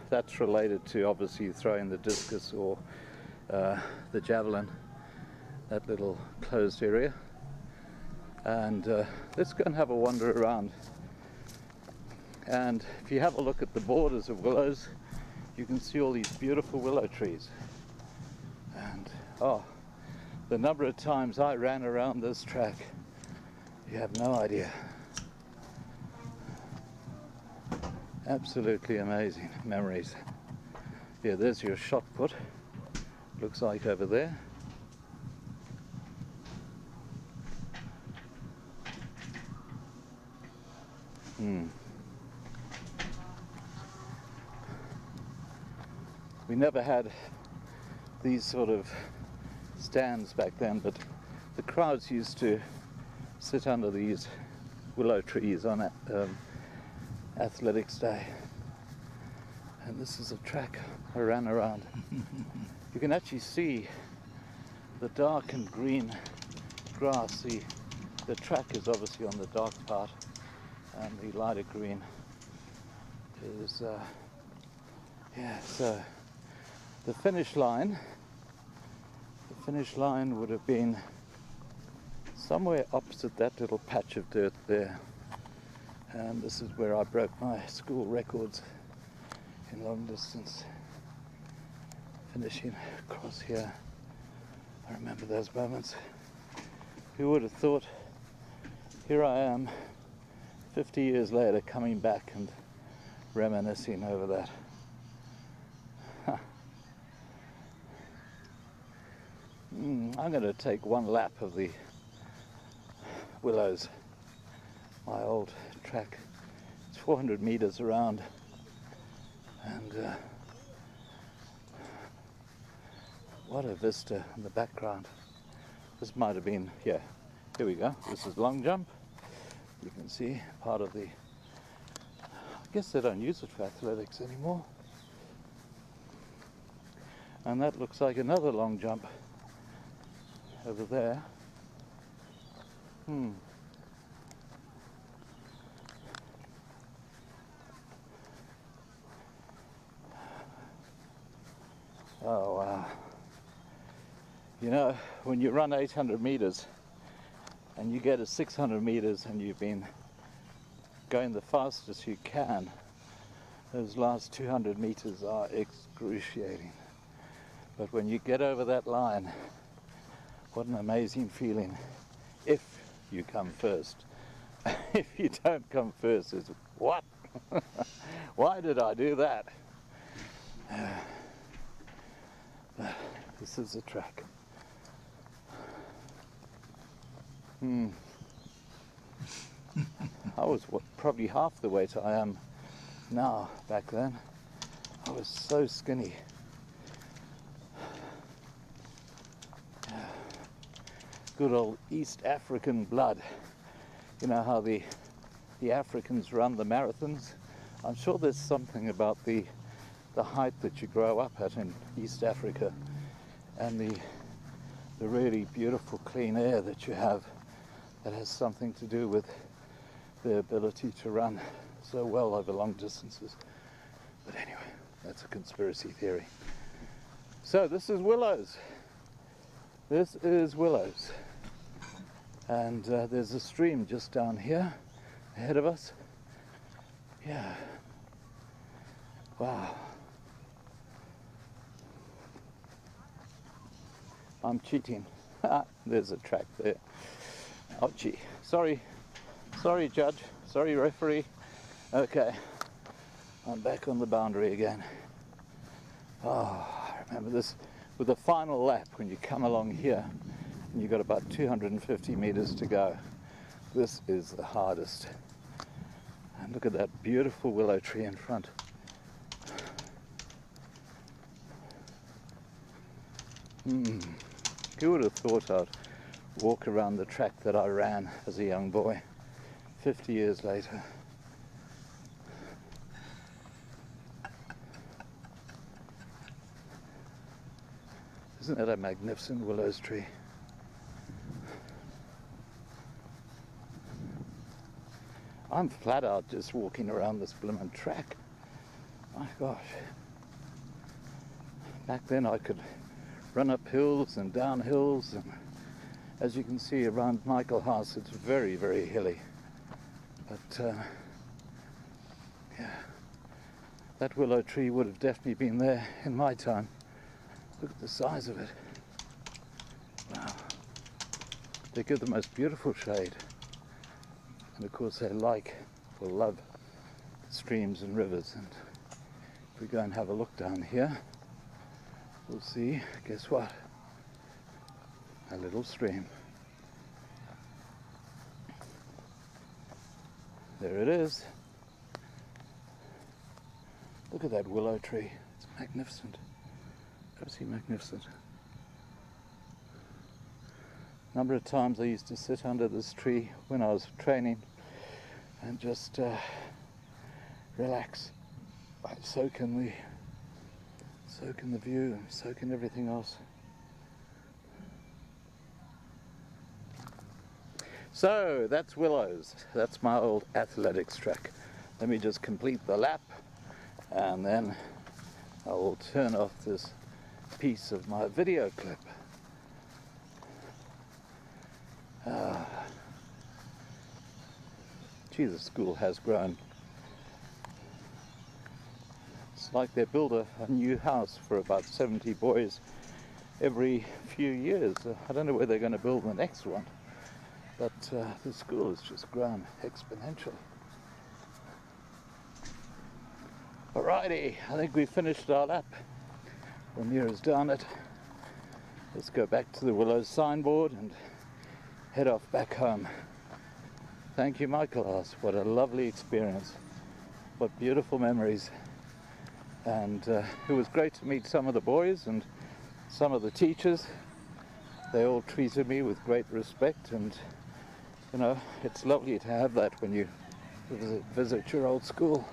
that's related to obviously throwing the discus or the javelin, that little closed area. And let's go and have a wander around. And if you have a look at the borders of Willows, you can see all these beautiful willow trees. And oh, the number of times I ran around this track, you have no idea. Absolutely amazing memories. Yeah, there's your shot put, looks like over there. We never had these sort of stands back then, but the crowds used to sit under these willow trees on Athletics Day. And this is a track I ran around. You can actually see the dark and green grass. The track is obviously on the dark part, and the lighter green is, so the finish line would have been somewhere opposite that little patch of dirt there. And this is where I broke my school records in long distance, finishing across here. I remember those moments. Who would have thought, here I am 50 years later coming back and reminiscing over that. I'm going to take one lap of the Willows, my old track. It's 400 meters around, and what a vista in the background. This might have been, yeah, here we go. This is long jump. You can see part of the, I guess they don't use it for athletics anymore. And that looks like another long jump over there. Oh wow. You know, when you run 800 meters and you get to 600 meters and you've been going the fastest you can, those last 200 meters are excruciating. But when you get over that line, what an amazing feeling if you come first. If you don't come first, it's what? Why did I do that? This is a track. I was probably half the weight I am now. Back then I was so skinny. Good old East African blood. You know how the Africans run the marathons? I'm sure there's something about the height that you grow up at in East Africa and the really beautiful clean air that you have that has something to do with the ability to run so well over long distances. But anyway, that's a conspiracy theory. So this is Willows. This is Willows. And there's a stream just down here ahead of us. Yeah. Wow. I'm cheating. There's a track there. Ouchie. Sorry, judge. Sorry, referee. Okay. I'm back on the boundary again. Oh, I remember this with the final lap when you come along here and you've got about 250 meters to go. This is the hardest. And look at that beautiful willow tree in front. Who would have thought I'd walk around the track that I ran as a young boy 50 years later? Isn't that a magnificent willows tree? I'm flat out just walking around this blimmin' track. My gosh. Back then I could run up hills and down hills, and as you can see around Michaelhouse it's very, very hilly. But yeah, that willow tree would have definitely been there in my time. Look at the size of it. Wow. They give the most beautiful shade. And of course they love streams and rivers. And if we go and have a look down here, we'll see, guess what? A little stream. There it is. Look at that willow tree. It's magnificent. Absolutely magnificent. number of times I used to sit under this tree when I was training and just relax. I soak in the view and soak in everything else. So that's Willows. That's my old athletics track. Let me just complete the lap and then I will turn off this piece of my video clip. Gee, the school has grown. It's like they build a new house for about 70 boys every few years. I don't know where they're going to build the next one, but the school has just grown exponentially. Alrighty, I think we finished our lap. Ramira's done it. Let's go back to the Willows signboard and head off back home. Thank you, Michaelhouse. What a lovely experience. What beautiful memories. And it was great to meet some of the boys and some of the teachers. They all treated me with great respect, and you know, it's lovely to have that when you visit your old school.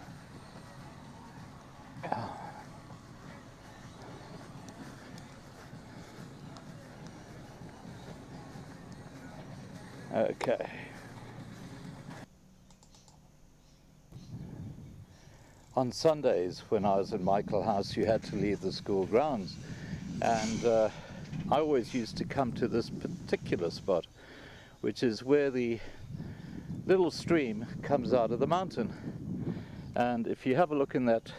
Okay. On Sundays, when I was in Michaelhouse, you had to leave the school grounds, and I always used to come to this particular spot, which is where the little stream comes out of the mountain. And if you have a look in that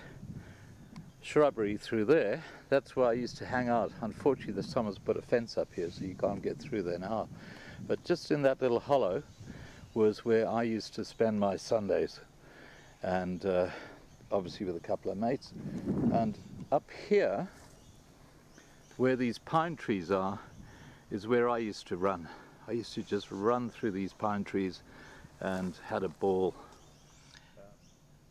shrubbery through there, that's where I used to hang out. Unfortunately, someone's put a fence up here, so you can't get through there now. But just in that little hollow was where I used to spend my Sundays, and obviously with a couple of mates. And up here, where these pine trees are, is where I used to run. I used to just run through these pine trees and had a ball.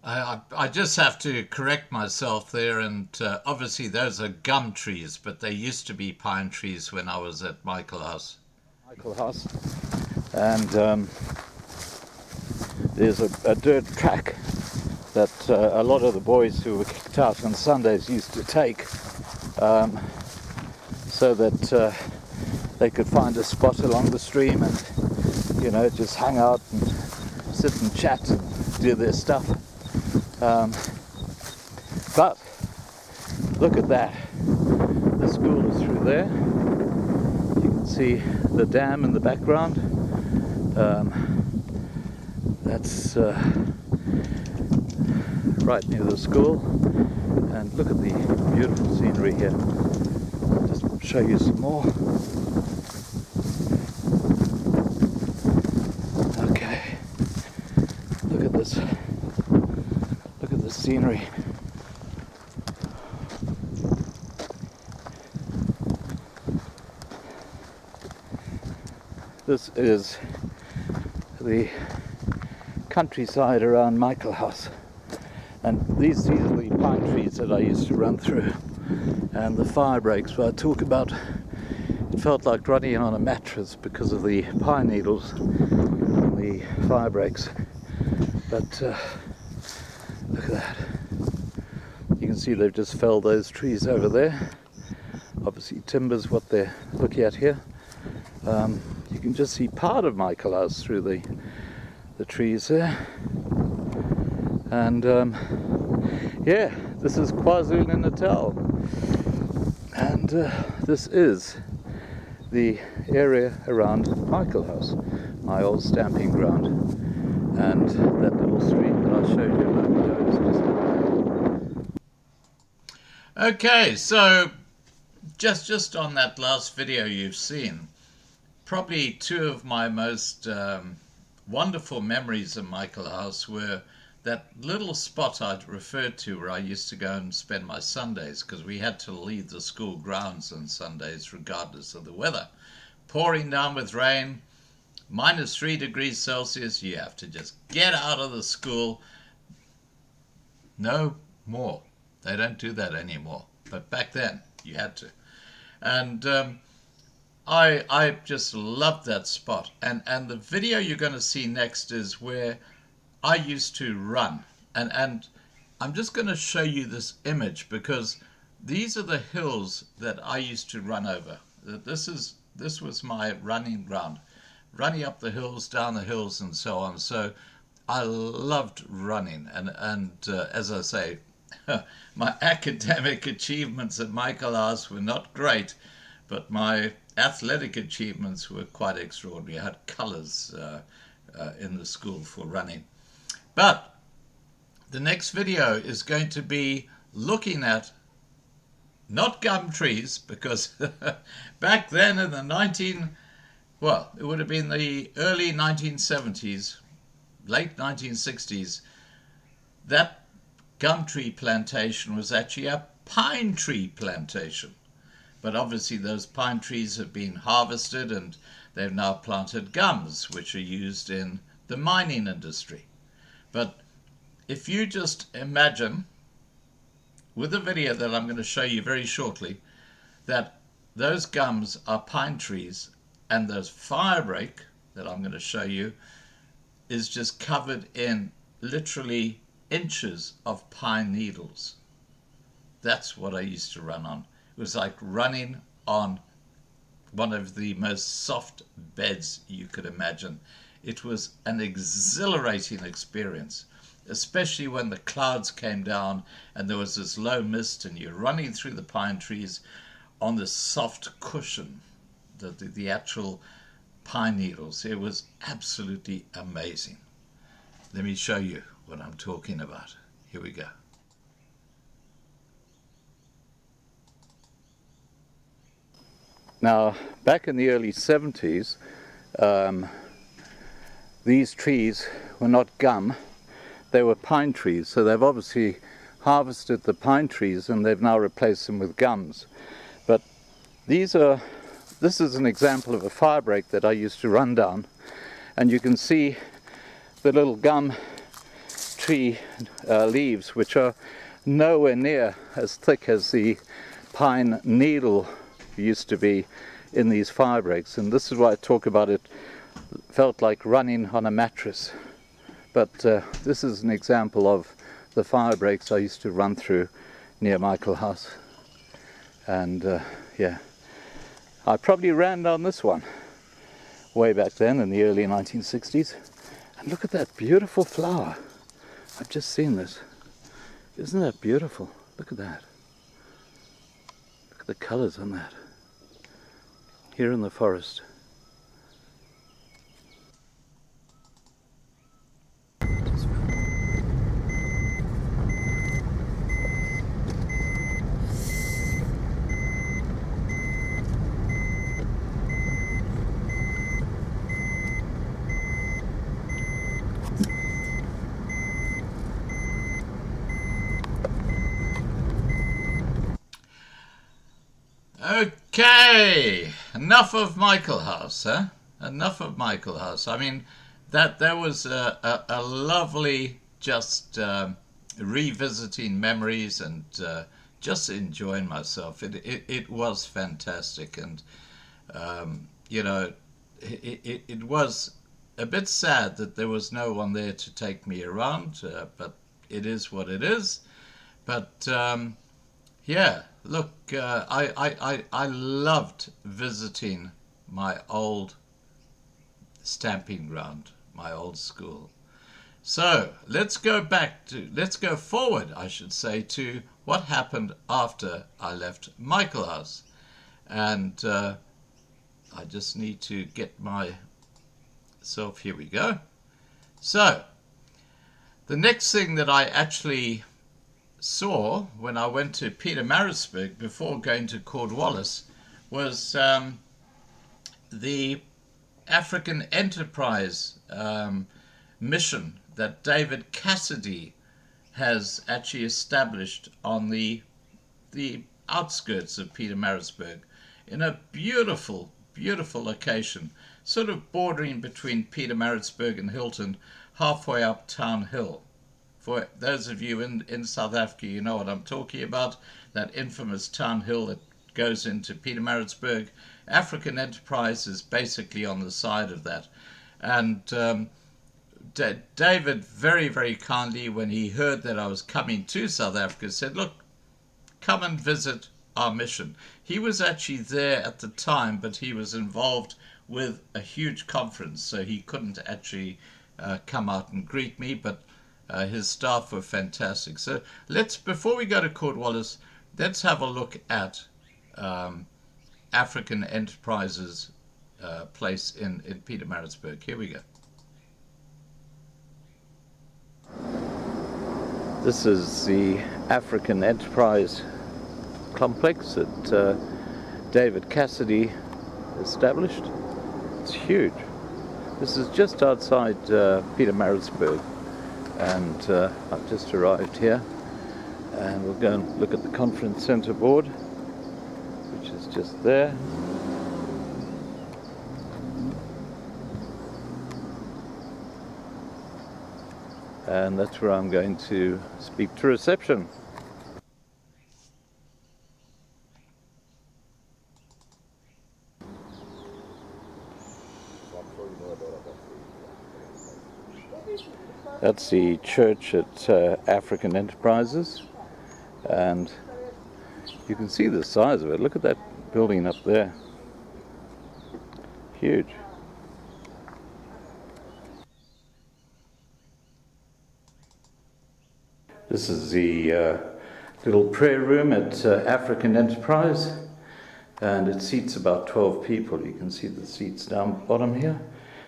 I just have to correct myself there, and obviously those are gum trees, but they used to be pine trees when I was at Michaelhouse. And there's a dirt track that a lot of the boys who were kicked out on Sundays used to take, so that they could find a spot along the stream and, you know, just hang out and sit and chat and do their stuff. But look at that. The school is through there. You can see the dam in the background. That's right near the school. And look at the beautiful scenery here. I'll just show you some more. Okay. Look at this. Look at the scenery. This is the countryside around Michaelhouse, and these are the pine trees that I used to run through, and the fire breaks where I talk about. It felt like running on a mattress because of the pine needles and the fire breaks. But look at that. You can see they've just felled those trees over there. Obviously timber's what they're looking at here. You can just see part of Michaelhouse through the trees there. And yeah, this is KwaZulu-Natal. And this is the area around Michaelhouse, my old stamping ground. And that little stream that I showed you a moment ago is just up there. Okay, so just on that last video you've seen, probably two of my most wonderful memories of Michaelhouse were that little spot I'd referred to where I used to go and spend my Sundays, because we had to leave the school grounds on Sundays regardless of the weather. Pouring down with rain, -3 degrees Celsius, you have to just get out of the school. No more. They don't do that anymore. But back then, you had to. And I just loved that spot. And the video you're going to see next is where I used to run. And I'm just going to show you this image because these are the hills that I used to run over. This was my running ground, running up the hills, down the hills, and so on. So I loved running. And as I say, my academic achievements at Michaelhouse were not great, but my athletic achievements were quite extraordinary. I had colours in the school for running. But the next video is going to be looking at not gum trees, because back then in the it would have been the early 1970s, late 1960s, that gum tree plantation was actually a pine tree plantation. But obviously those pine trees have been harvested and they've now planted gums, which are used in the mining industry. But if you just imagine, with the video that I'm going to show you very shortly, that those gums are pine trees and those firebreak that I'm going to show you is just covered in literally inches of pine needles. That's what I used to run on. It was like running on one of the most soft beds you could imagine. It was an exhilarating experience, especially when the clouds came down and there was this low mist and you're running through the pine trees on this soft cushion, the actual pine needles. It was absolutely amazing. Let me show you what I'm talking about. Here we go. Now, back in the early 70s, these trees were not gum, they were pine trees. So they've obviously harvested the pine trees and they've now replaced them with gums. But this is an example of a firebreak that I used to run down, and you can see the little gum tree leaves, which are nowhere near as thick as the pine needle used to be in these firebreaks. And this is why I talk about it felt like running on a mattress. But this is an example of the firebreaks I used to run through near Michaelhouse. And yeah, I probably ran down this one way back then in the early 1960s. And look at that beautiful flower. I've just seen this. Isn't that beautiful? Look at that. Look at the colors on that. Here in the forest. Okay, enough of Michaelhouse, huh? Enough of Michaelhouse. I mean, that was a lovely just revisiting memories and just enjoying myself. It was fantastic, and you know, it was a bit sad that there was no one there to take me around, but it is what it is. But yeah, look, I loved visiting my old stamping ground, my old school. So let's go forward, I should say, to what happened after I left Michaelhouse. And I just need to get myself, here we go. So the next thing that I actually saw when I went to Pietermaritzburg before going to Cordwalles was the African Enterprise mission that David Cassidy has actually established on the outskirts of Pietermaritzburg in a beautiful, beautiful location, sort of bordering between Pietermaritzburg and Hilton, halfway up Town Hill. For those of you in South Africa, you know what I'm talking about, that infamous Town Hill that goes into Pietermaritzburg. African Enterprise is basically on the side of that. And David very, very kindly, when he heard that I was coming to South Africa, said, look, come and visit our mission. He was actually there at the time, but he was involved with a huge conference, so he couldn't actually come out and greet me, but his staff were fantastic. So before we go to Cordwalles, let's have a look at African Enterprises place in Pietermaritzburg. Here we go. This is the African Enterprise complex that David Cassidy established. It's huge. This is just outside Pietermaritzburg, and I've just arrived here, and we'll go and look at the conference center board, which is just there. And that's where I'm going to speak to reception. That's the church at African Enterprises, and you can see the size of it. Look at that building up there. Huge. This is the little prayer room at African Enterprise, and it seats about 12 people. You can see the seats down bottom here.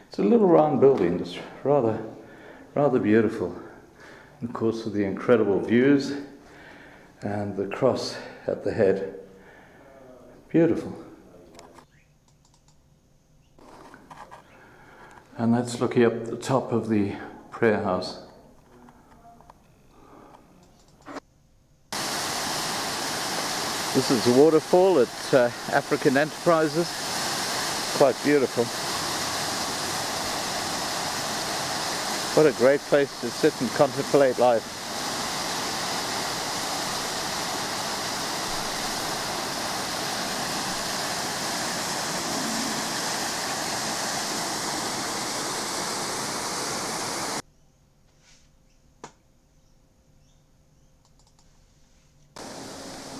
It's a little round building. It's rather beautiful. And of course, with the incredible views and the cross at the head. Beautiful. And that's looking up the top of the prayer house. This is the waterfall at African Enterprises. Quite beautiful. What a great place to sit and contemplate life.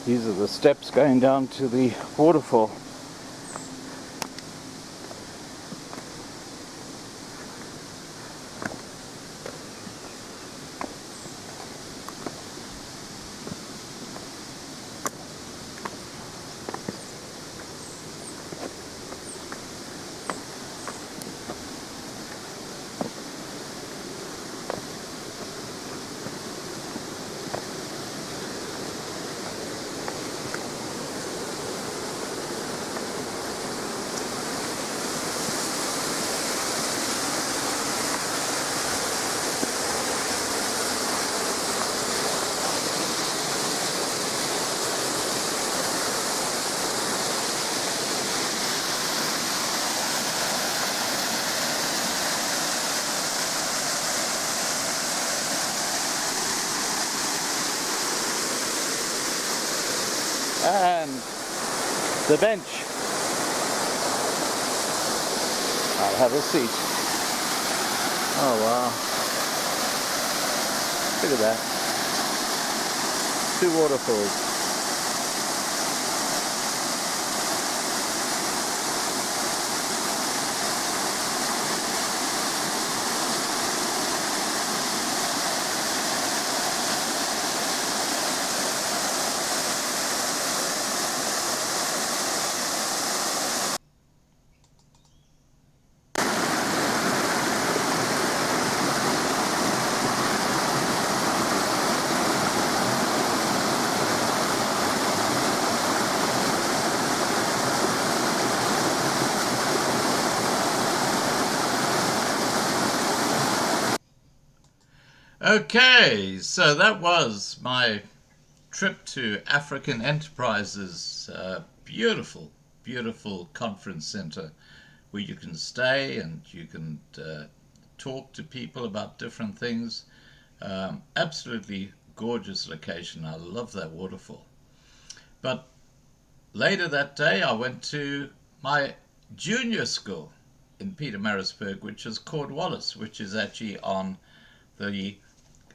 These are the steps going down to the waterfall. And the bench. I'll have a seat. Oh wow. Look at that. 2 waterfalls. Okay, so that was my trip to African Enterprises. Beautiful, beautiful conference center where you can stay and you can talk to people about different things. Absolutely gorgeous location. I love that waterfall. But later that day, I went to my junior school in Pietermaritzburg, which is Cordwalles, which is actually on the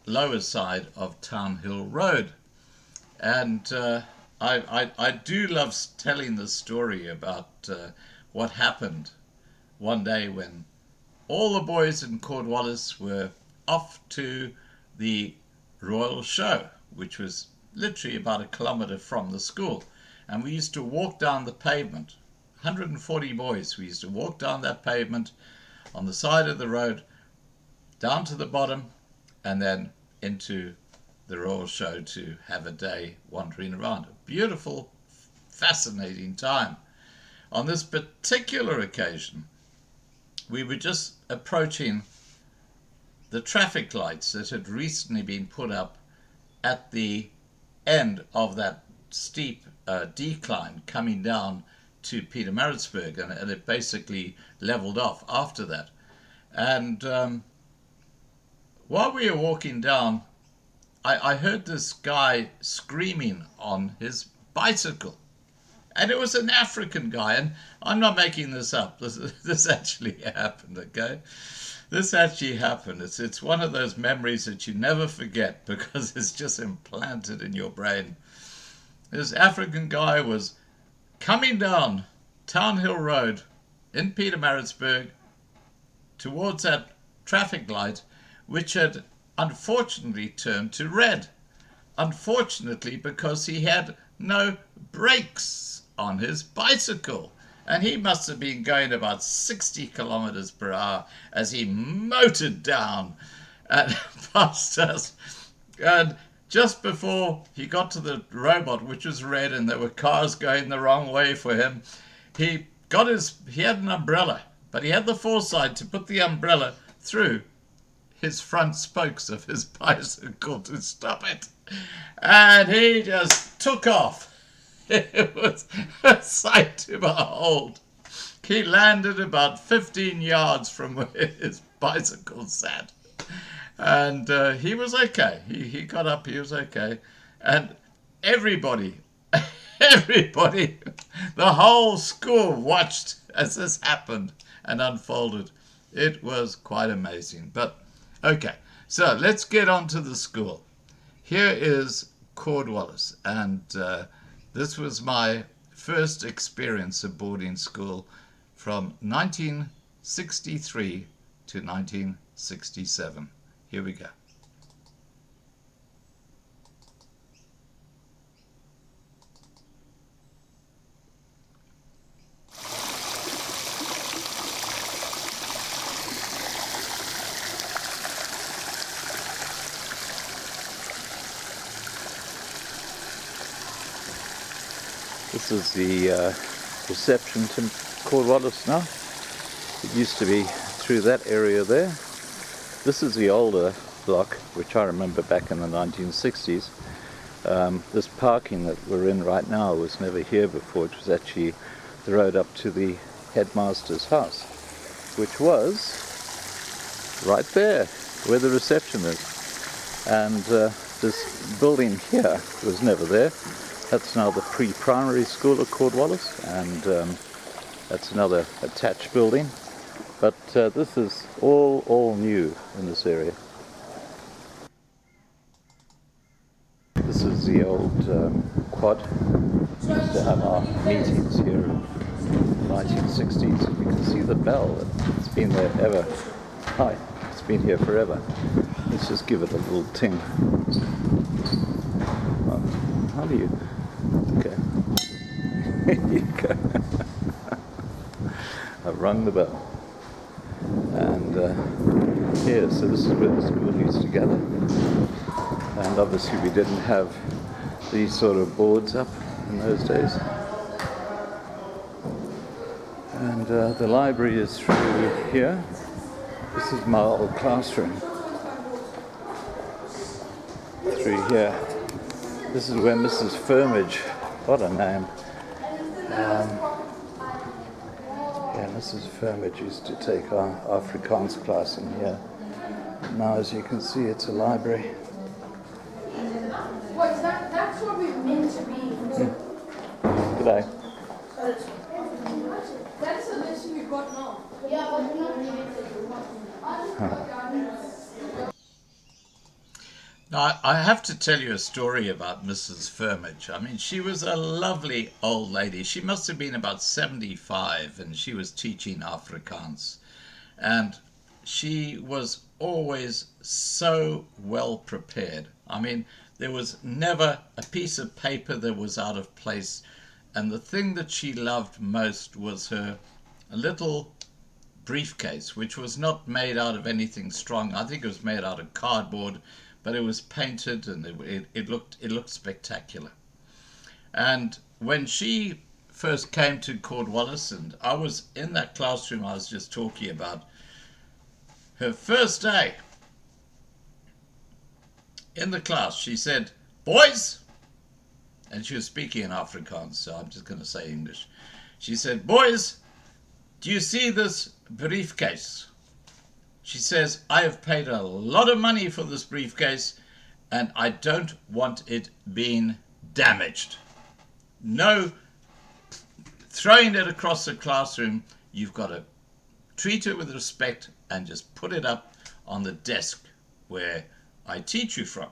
lower side of Town Hill Road. And I do love telling the story about what happened one day when all the boys in Cordwalles were off to the Royal Show, which was literally about a kilometre from the school. And we used to walk down the pavement, 140 boys. We used to walk down that pavement on the side of the road, down to the bottom, and then into the Royal Show to have a day wandering around. A beautiful, fascinating time. On this particular occasion, we were just approaching the traffic lights that had recently been put up at the end of that steep decline coming down to Pietermaritzburg, and it basically leveled off after that. And while we were walking down, I heard this guy screaming on his bicycle. And it was an African guy, and I'm not making this up. This actually happened, okay? This actually happened. It's one of those memories that you never forget because it's just implanted in your brain. This African guy was coming down Town Hill Road in Pietermaritzburg towards that traffic light, which had unfortunately turned to red. Unfortunately, because he had no brakes on his bicycle. And he must have been going about 60 kilometers per hour as he motored down and past us. And just before he got to the robot, which was red, and there were cars going the wrong way for him, he had an umbrella, but he had the foresight to put the umbrella through his front spokes of his bicycle to stop it. And he just took off. It was a sight to behold. He landed about 15 yards from where his bicycle sat. And he was okay. He got up, he was okay. And everybody, the whole school watched as this happened and unfolded. It was quite amazing. But, okay, so let's get on to the school. Here is Cordwalles, and this was my first experience of boarding school from 1963 to 1967. Here we go. This is the reception to Cordwalles now. It used to be through that area there. This is the older block, which I remember back in the 1960s. This parking that we're in right now was never here before. It was actually the road up to the headmaster's house, which was right there where the reception is. And this building here was never there. That's now the pre-primary school at Cordwalles, and that's another attached building. But this is all new in this area. This is the old quad. We used to have our meetings here in the 1960s. You can see the bell. It's been there ever. Hi, it's been here forever. Let's just give it a little ting. How do you? Okay. Here you go. I've rung the bell. And yeah, so this is where the school used to gather. And obviously we didn't have these sort of boards up in those days. And the library is through here. This is my old classroom. Through here. This is where Mrs. Firmage, what a name. Yeah, Mrs. Firmage used to take our Afrikaans class in here. Now, as you can see, it's a library. That's what we're meant to be. today? That's the list we got now. Yeah, but we're not limited. Now, I have to tell you a story about Mrs. Firmage. I mean, she was a lovely old lady. She must have been about 75, and she was teaching Afrikaans. And she was always so well prepared. I mean, there was never a piece of paper that was out of place. And the thing that she loved most was her little briefcase, which was not made out of anything strong. I think it was made out of cardboard, but it was painted, and it looked spectacular. And when she first came to Cordwalles, and I was in that classroom I was just talking about, her first day in the class, she said, "Boys," and she was speaking in Afrikaans, so I'm just going to say English. She said, "Boys, do you see this briefcase?" She says, "I have paid a lot of money for this briefcase, and I don't want it being damaged. No throwing it across the classroom. You've got to treat it with respect and just put it up on the desk where I teach you from."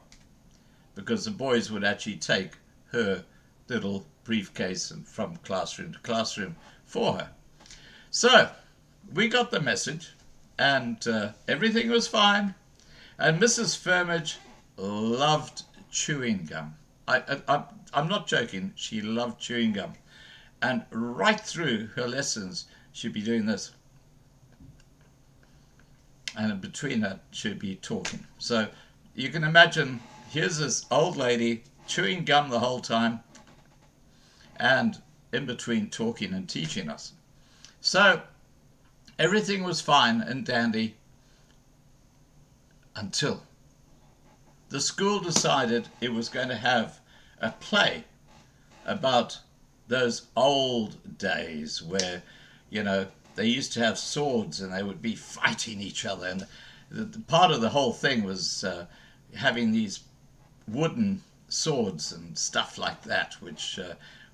Because the boys would actually take her little briefcase and from classroom to classroom for her. So we got the message, and everything was fine. And Mrs. Firmage loved chewing gum. I'm not joking. She loved chewing gum. And right through her lessons, she'd be doing this. And in between that, she'd be talking. So you can imagine, here's this old lady chewing gum the whole time, and in between talking and teaching us. So everything was fine and dandy until the school decided it was going to have a play about those old days where, you know, they used to have swords and they would be fighting each other. And the part of the whole thing was having these wooden swords and stuff like that, which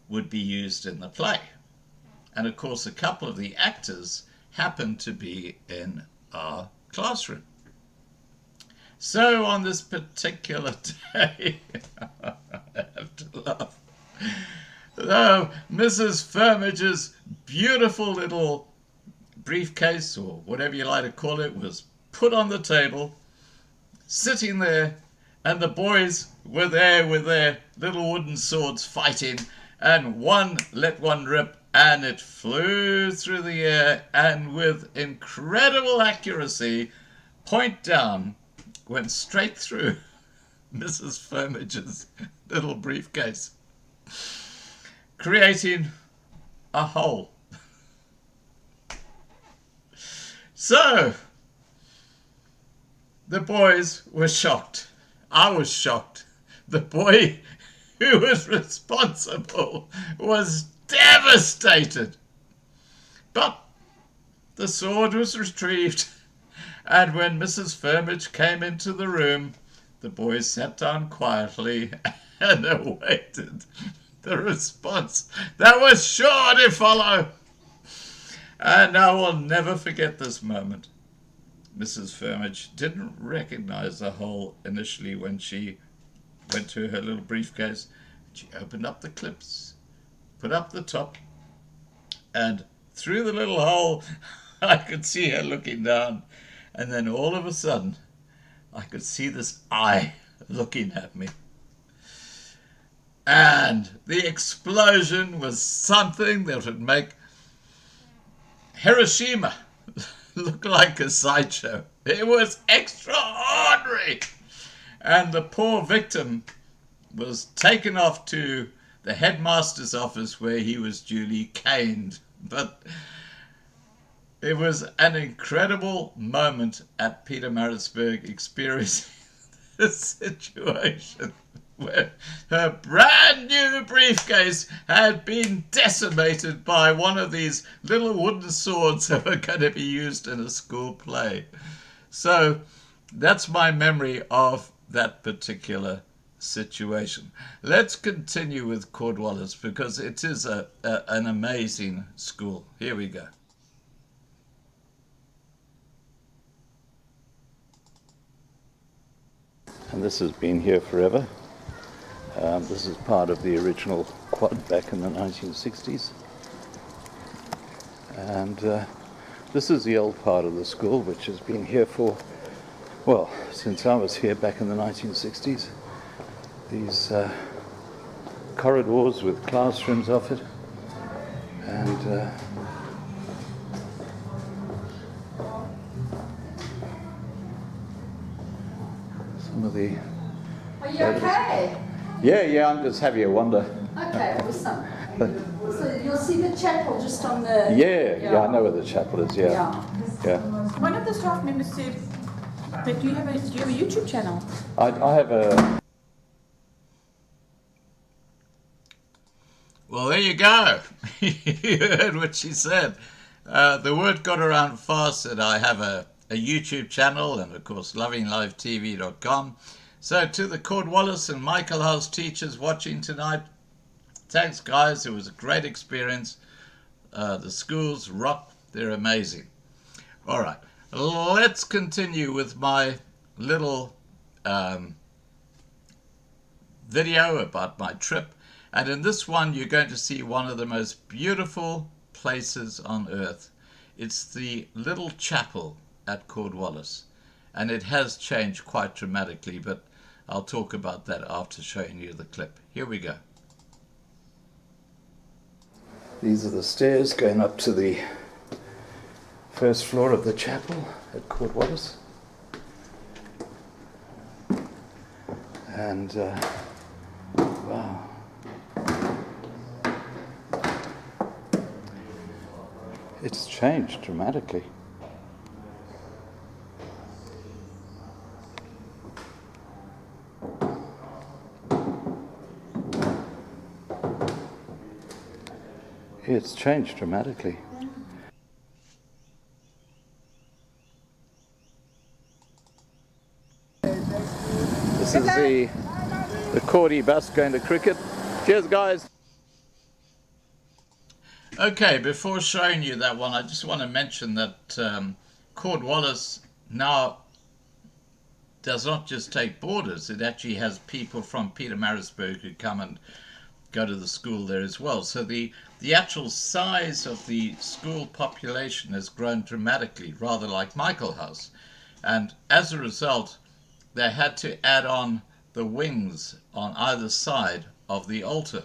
would be used in the play. And of course, a couple of the actors happened to be in our classroom. So on this particular day, I have to laugh, though Mrs. Firmage's beautiful little briefcase, or whatever you like to call it, was put on the table, sitting there, and the boys were there with their little wooden swords fighting, and one let one rip, and it flew through the air, and with incredible accuracy, point down, went straight through Mrs. Firmage's little briefcase, creating a hole. So the boys were shocked. I was shocked. The boy who was responsible was devastated. But the sword was retrieved, and when Mrs. Firmage came into the room, the boys sat down quietly and awaited the response that was sure to follow. And I will never forget this moment. Mrs. Firmage didn't recognize the hole initially when she went to her little briefcase. She opened up the clips, put up the top, and through the little hole, I could see her looking down. And then all of a sudden, I could see this eye looking at me. And the explosion was something that would make Hiroshima look like a sideshow. It was extraordinary. And the poor victim was taken off to the headmaster's office where he was duly caned. But it was an incredible moment at Pietermaritzburg, experiencing this situation where her brand new briefcase had been decimated by one of these little wooden swords that were going to be used in a school play. So that's my memory of that particular situation. Let's continue with Cordwalles because it is an amazing school. Here we go. And this has been here forever. This is part of the original quad back in the 1960s. And this is the old part of the school, which has been here for, well, since I was here back in the 1960s. These corridors with classrooms off it. And some of the... Are you okay? Yeah, I'm just having a wander. Okay, awesome. So you'll see the chapel just on the... Yeah, I know where the chapel is, yeah. One of the staff members said that you have a YouTube channel. I have a... Well, there you go. You heard what she said. The word got around fast that I have a YouTube channel and, of course, lovinglivetv.com. So to the Cordwalles and Michaelhouse teachers watching tonight, thanks, guys. It was a great experience. The schools rock. They're amazing. All right. Let's continue with my little video about my trip. And in this one, you're going to see one of the most beautiful places on earth. It's the little chapel at Cordwalles. And it has changed quite dramatically, but I'll talk about that after showing you the clip. Here we go. These are the stairs going up to the first floor of the chapel at Cordwalles. And, wow. It's changed dramatically. It's changed dramatically. This is the Cordy bus going to cricket. Cheers, guys. Okay, before showing you that one, I just want to mention that Cordwalles now does not just take boarders. It actually has people from Pietermaritzburg who come and go to the school there as well. So the actual size of the school population has grown dramatically, rather like Michaelhouse. And as a result, they had to add on the wings on either side of the altar,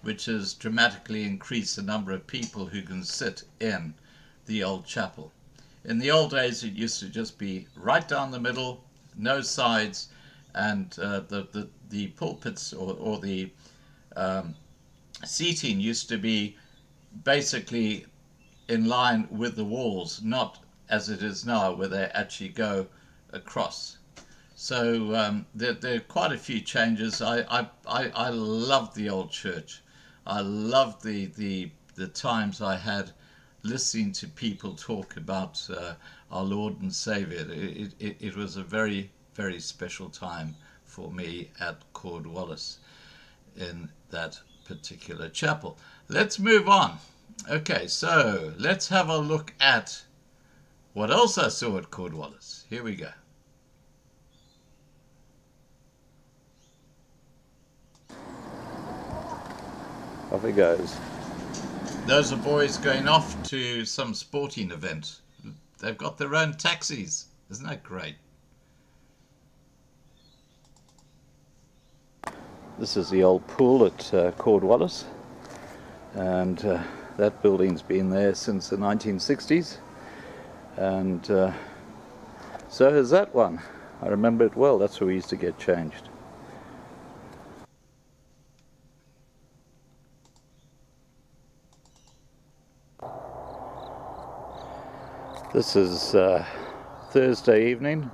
which has dramatically increased the number of people who can sit in the old chapel. In the old days, it used to just be right down the middle, no sides, and the pulpits or the seating used to be basically in line with the walls, not as it is now where they actually go across. So there are quite a few changes. I love the old church. I loved the times I had listening to people talk about our Lord and Savior. It was a very, very special time for me at Cordwalles in that particular chapel. Let's move on. Okay, so let's have a look at what else I saw at Cordwalles. Here we go. Off it goes. Those are boys going off to some sporting event. They've got their own taxis. Isn't that great? This is the old pool at Cordwalles, and that building's been there since the 1960s, and so has that one. I remember it well. That's where we used to get changed. This is Thursday evening,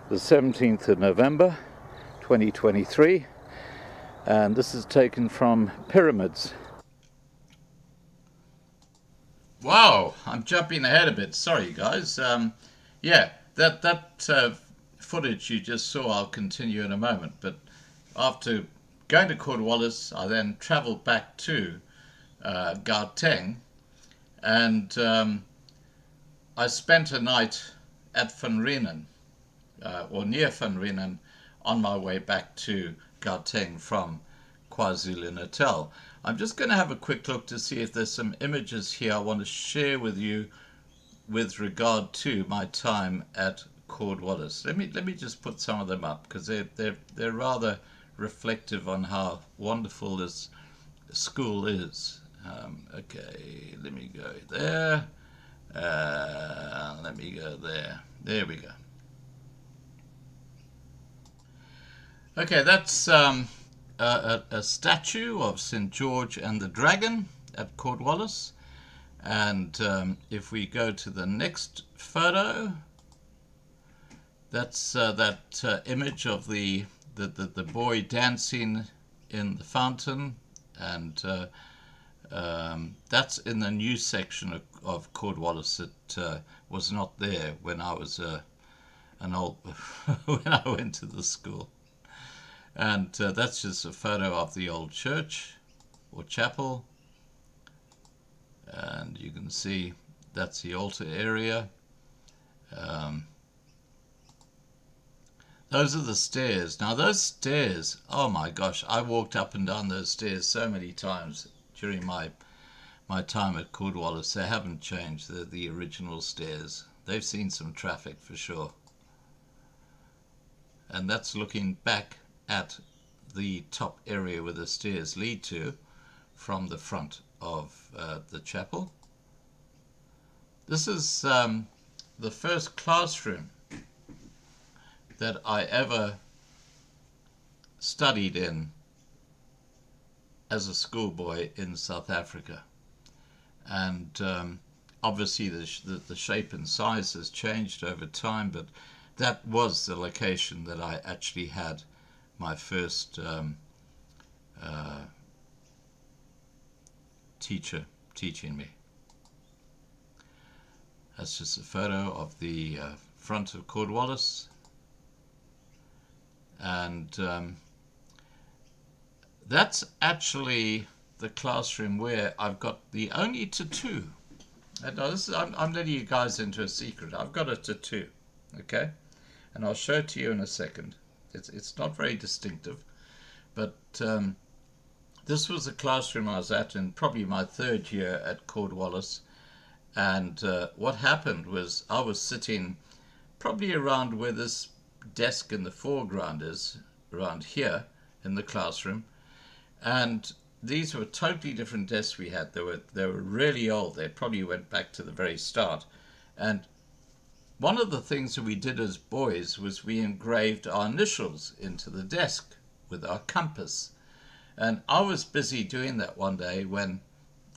the 17th of November 2023, and this is taken from Pyramids. Wow, I'm jumping ahead a bit. Sorry, guys. Yeah, that footage you just saw, I'll continue in a moment. But after going to Cordwalles, I then travelled back to Gauteng, and I spent a night at Van Rieenen, or near Van Rieenen, on my way back to Gauteng from KwaZulu-Natal. I'm just going to have a quick look to see if there's some images here I want to share with you with regard to my time at Cordwalles. Let me just put some of them up, because they're rather reflective on how wonderful this school is. Okay, let me go there. Let me go there. There we go. Okay, that's a statue of St. George and the Dragon at Cordwalles. And if we go to the next photo, that's that image of the boy dancing in the fountain, and that's in the new section of Cordwalles that was not there when I was when I went to the school. And that's just a photo of the old church or chapel, and you can see that's the altar area. Those are the stairs. Now those stairs, oh my gosh, I walked up and down those stairs so many times during my time at Cordwalles. They haven't changed. They're the original stairs. They've seen some traffic for sure. And that's looking back at the top area where the stairs lead to from the front of the chapel. This is the first classroom that I ever studied in as a schoolboy in South Africa. And obviously the shape and size has changed over time, but that was the location that I actually had my first teacher teaching me. That's just a photo of the front of Cordwalles, and that's actually the classroom where I've got the only tattoo. And I'm letting you guys into a secret. I've got a tattoo, okay? And I'll show it to you in a second. It's not very distinctive, but this was the classroom I was at in probably my third year at Cordwalles. And what happened was I was sitting probably around where this desk in the foreground is, around here in the classroom. And these were totally different desks we had. They were really old. They probably went back to the very start. And one of the things that we did as boys was we engraved our initials into the desk with our compass. And I was busy doing that one day when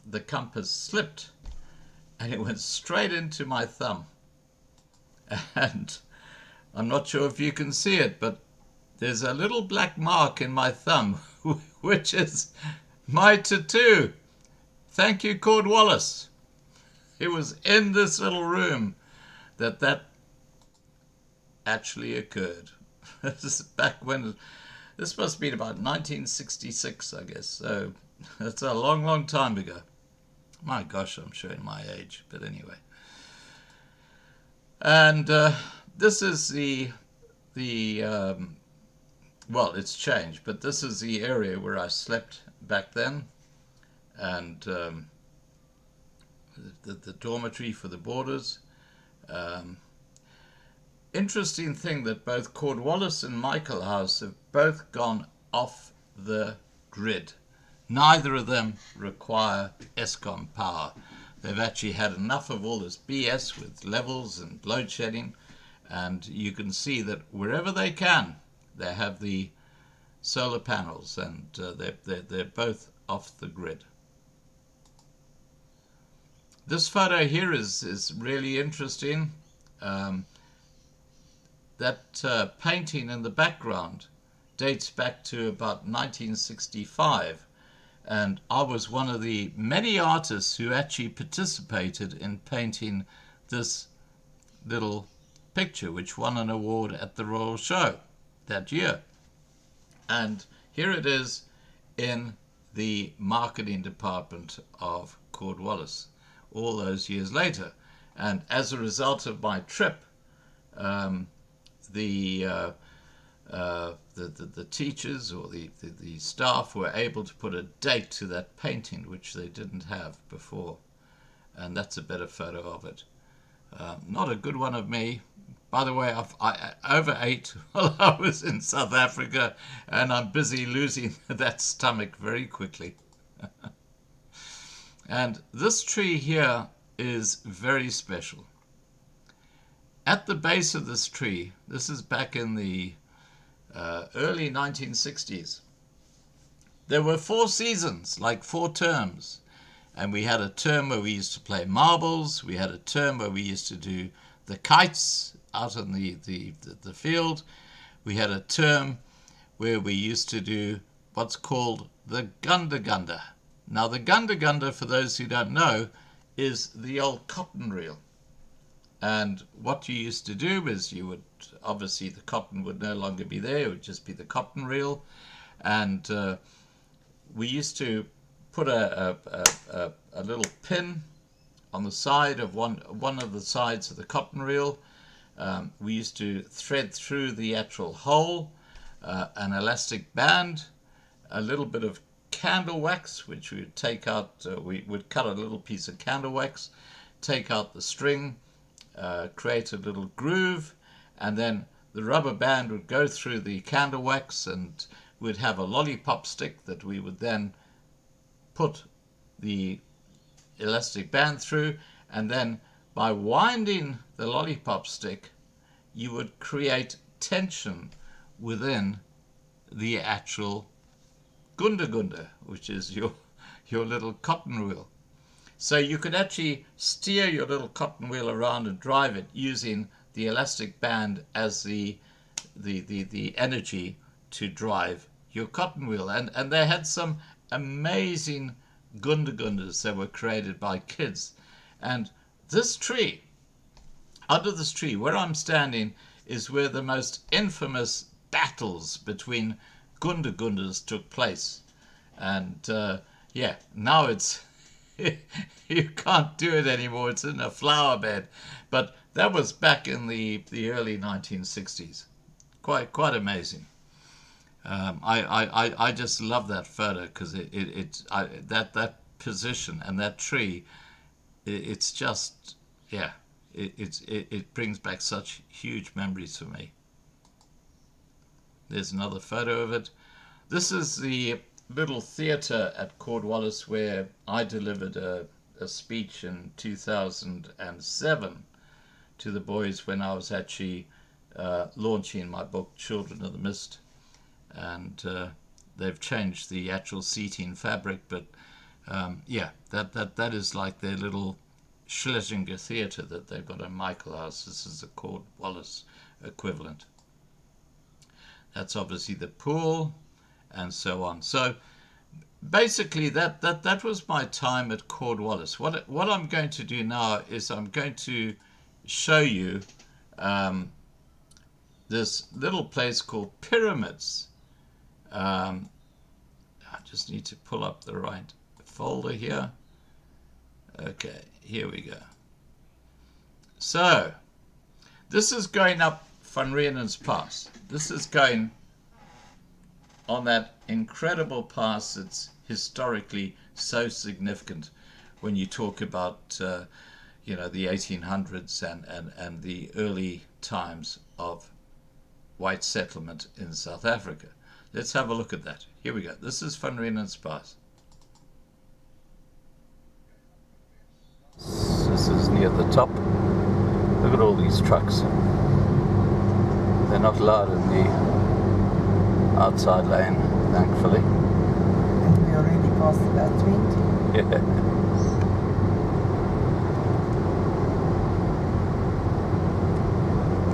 the compass slipped and it went straight into my thumb. And I'm not sure if you can see it, but there's a little black mark in my thumb, which is my tattoo. Thank you, Cordwalles. It was in this little room that actually occurred. This is back when, this must have been about 1966, I guess. So that's a long, long time ago. My gosh, I'm showing my age, but anyway. And this is well, it's changed, but this is the area where I slept back then, and the dormitory for the boarders. Interesting thing that both Cordwalles and Michaelhouse have both gone off the grid. Neither of them require Eskom power. They've actually had enough of all this BS with levels and load shedding, and you can see that wherever they can, they have the solar panels, and they're both off the grid. This photo here is really interesting. That painting in the background dates back to about 1965, and I was one of the many artists who actually participated in painting this little picture, which won an award at the Royal Show that year. And here it is in the marketing department of Cordwalles all those years later. And as a result of my trip, the teachers or the staff were able to put a date to that painting, which they didn't have before. And that's a better photo of it. Not a good one of me. By the way, I overate while I was in South Africa, and I'm busy losing that stomach very quickly. And this tree here is very special. At the base of this tree, this is back in the early 1960s, there were 4 seasons, like 4 terms. And we had a term where we used to play marbles. We had a term where we used to do the kites out in the field. We had a term where we used to do what's called the gunda. Now the gunda, for those who don't know, is the old cotton reel. And what you used to do is you would, obviously the cotton would no longer be there, it would just be the cotton reel. And we used to put a little pin on the side of one of the sides of the cotton reel. We used to thread through the actual hole an elastic band, a little bit of candle wax, which we would take out. We would cut a little piece of candle wax, take out the string, create a little groove, and then the rubber band would go through the candle wax, and we'd have a lollipop stick that we would then put the elastic band through, and then by winding the lollipop stick you would create tension within the actual gunda, which is your little cotton reel. So you could actually steer your little cotton wheel around and drive it using the elastic band as the energy to drive your cotton wheel. And they had some amazing gundas that were created by kids. And this tree, under this tree where I'm standing, is where the most infamous battles between gundas took place. And yeah, now it's you can't do it anymore. It's in a flower bed. But that was back in the early 1960s. Quite amazing. I just love that photo because that position and that tree, it's just, yeah, it brings back such huge memories for me. There's another photo of it. This is the little theatre at Cordwalles where I delivered a speech in 2007 to the boys when I was actually launching my book Children of the Mist. And they've changed the actual seating fabric, but yeah, that is like their little Schlesinger theatre that they've got in Michaelhouse. This is the Cordwalles equivalent. That's obviously the pool, and so on. So basically, that was my time at Cordwalles. What I'm going to do now is I'm going to show you this little place called Pyramids. I just need to pull up the right folder here. Okay, here we go. So this is going up Van Riemen's Pass. This is going on that incredible pass that's historically so significant when you talk about you know, the 1800s and the early times of white settlement in South Africa. Let's have a look at that. Here we go. This is Van Riemen's Pass. This is near the top. Look at all these trucks. They're not allowed in the outside lane, thankfully. And we already passed about 20. Yeah.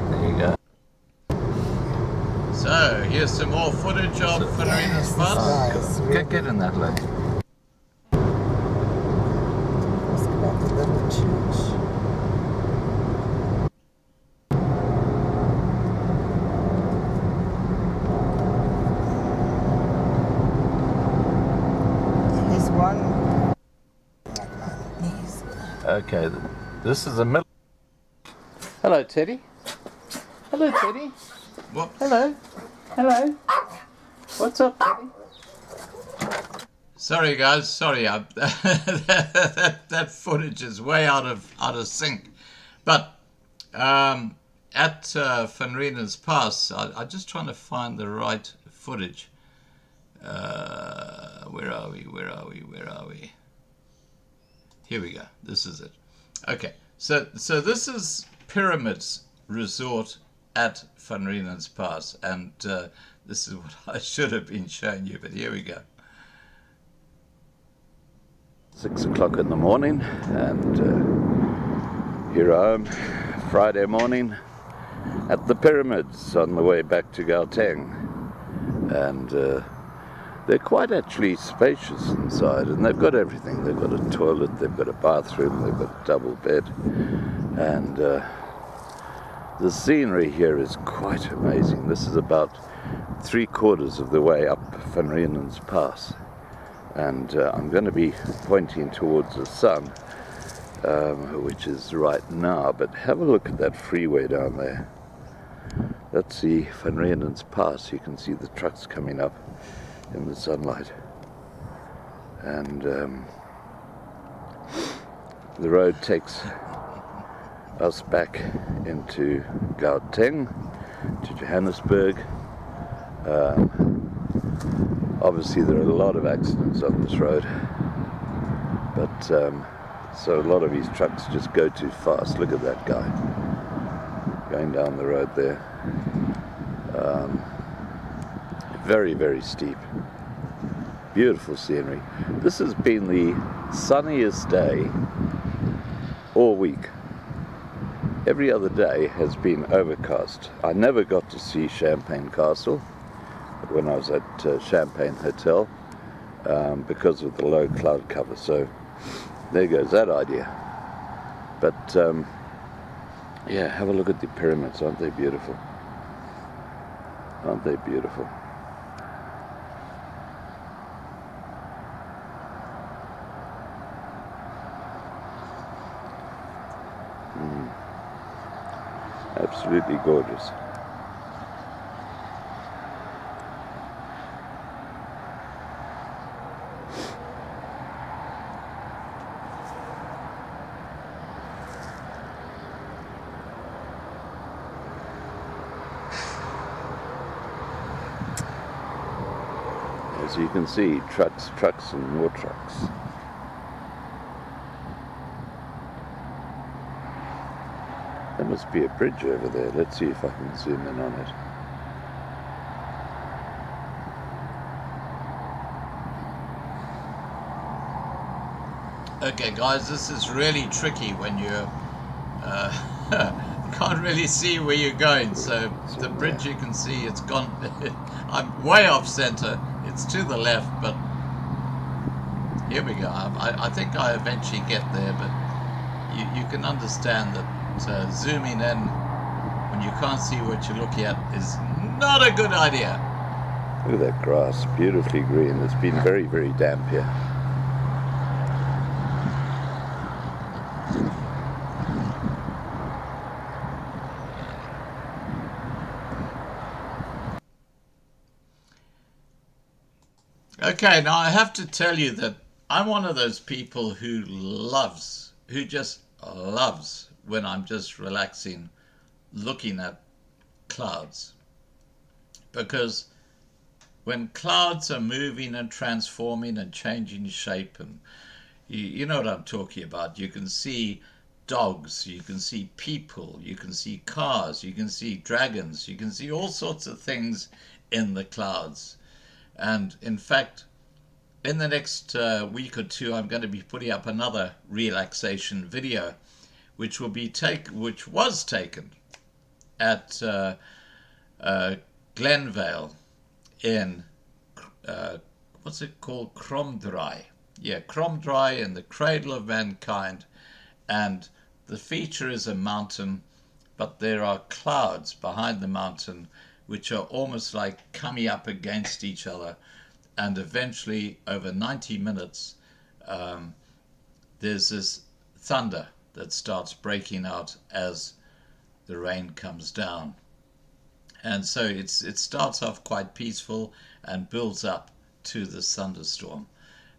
There you go. So here's some more footage of Van Riemen's Pass. Get in that lane. Ask about the little church. Okay, this is a middle. Hello, Teddy. Hello, Teddy. What? Hello. Hello. What's up, Teddy? Sorry, guys. Sorry, that footage is way out of sync. But at Van Rieden's Pass, I'm just trying to find the right footage. Where are we? Where are we? Where are we? Here we go. This is it. Okay. So this is Pyramids Resort at Van Rieden's Pass, and this is what I should have been showing you, but here we go. 6 o'clock in the morning, and here I am, Friday morning at the pyramids on the way back to Gauteng, and they're quite actually spacious inside, and they've got everything. They've got a toilet, they've got a bathroom, they've got a double bed, and the scenery here is quite amazing. This is about 3/4 of the way up Van Rieden's Pass, and I'm going to be pointing towards the sun, which is right now, but have a look at that freeway down there. That's the Van Rieden's Pass. You can see the trucks coming up in the sunlight, and the road takes us back into Gauteng, to Johannesburg. Obviously there are a lot of accidents on this road, but so a lot of these trucks just go too fast. Look at that guy going down the road there. Very, very steep. Beautiful scenery. This has been the sunniest day all week. Every other day has been overcast. I never got to see Champagne Castle when I was at Champagne Hotel because of the low cloud cover. So there goes that idea. But yeah, have a look at the pyramids. Aren't they beautiful? Aren't they beautiful? Absolutely gorgeous. As you can see, trucks, trucks and more trucks. There must be a bridge over there. Let's see if I can zoom in on it. Okay, guys, this is really tricky when you can't really see where you're going. So the bridge, you can see it's gone. I'm way off center. It's to the left, but here we go. I think I eventually get there, but you can understand that zooming in when you can't see what you're looking at is not a good idea. Look at that grass, beautifully green. It's been very, very damp here. Okay, now I have to tell you that I'm one of those people who just loves when I'm just relaxing, looking at clouds. Because when clouds are moving and transforming and changing shape, and you know what I'm talking about, you can see dogs, you can see people, you can see cars, you can see dragons, you can see all sorts of things in the clouds. And in fact, in the next week or two, I'm going to be putting up another relaxation video, which was taken at Glenvale in what's it called, Cordwalles. Yeah, Cordwalles and the Cradle of Mankind, and the feature is a mountain, but there are clouds behind the mountain which are almost like coming up against each other, and eventually over 90 minutes there's this thunder that starts breaking out as the rain comes down. And so it starts off quite peaceful and builds up to this thunderstorm.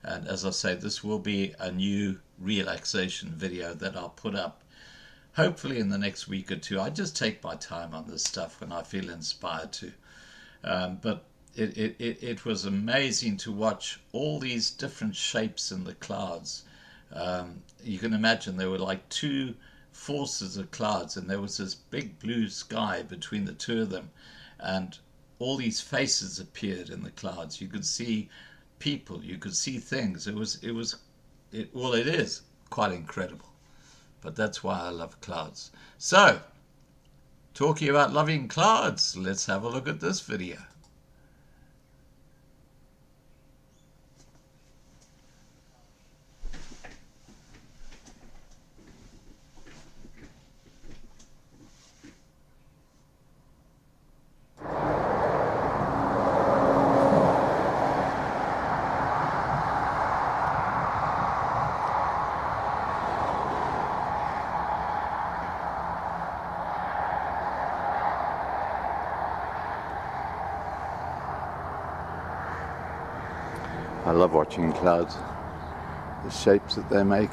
And as I say, this will be a new relaxation video that I'll put up hopefully in the next week or two. I just take my time on this stuff when I feel inspired to. But it was amazing to watch all these different shapes in the clouds. You can imagine there were like two forces of clouds, and there was this big blue sky between the two of them, and all these faces appeared in the clouds. You could see people, you could see things. It is quite incredible. But that's why I love clouds. So, talking about loving clouds, let's have a look at this video. I love watching clouds, the shapes that they make.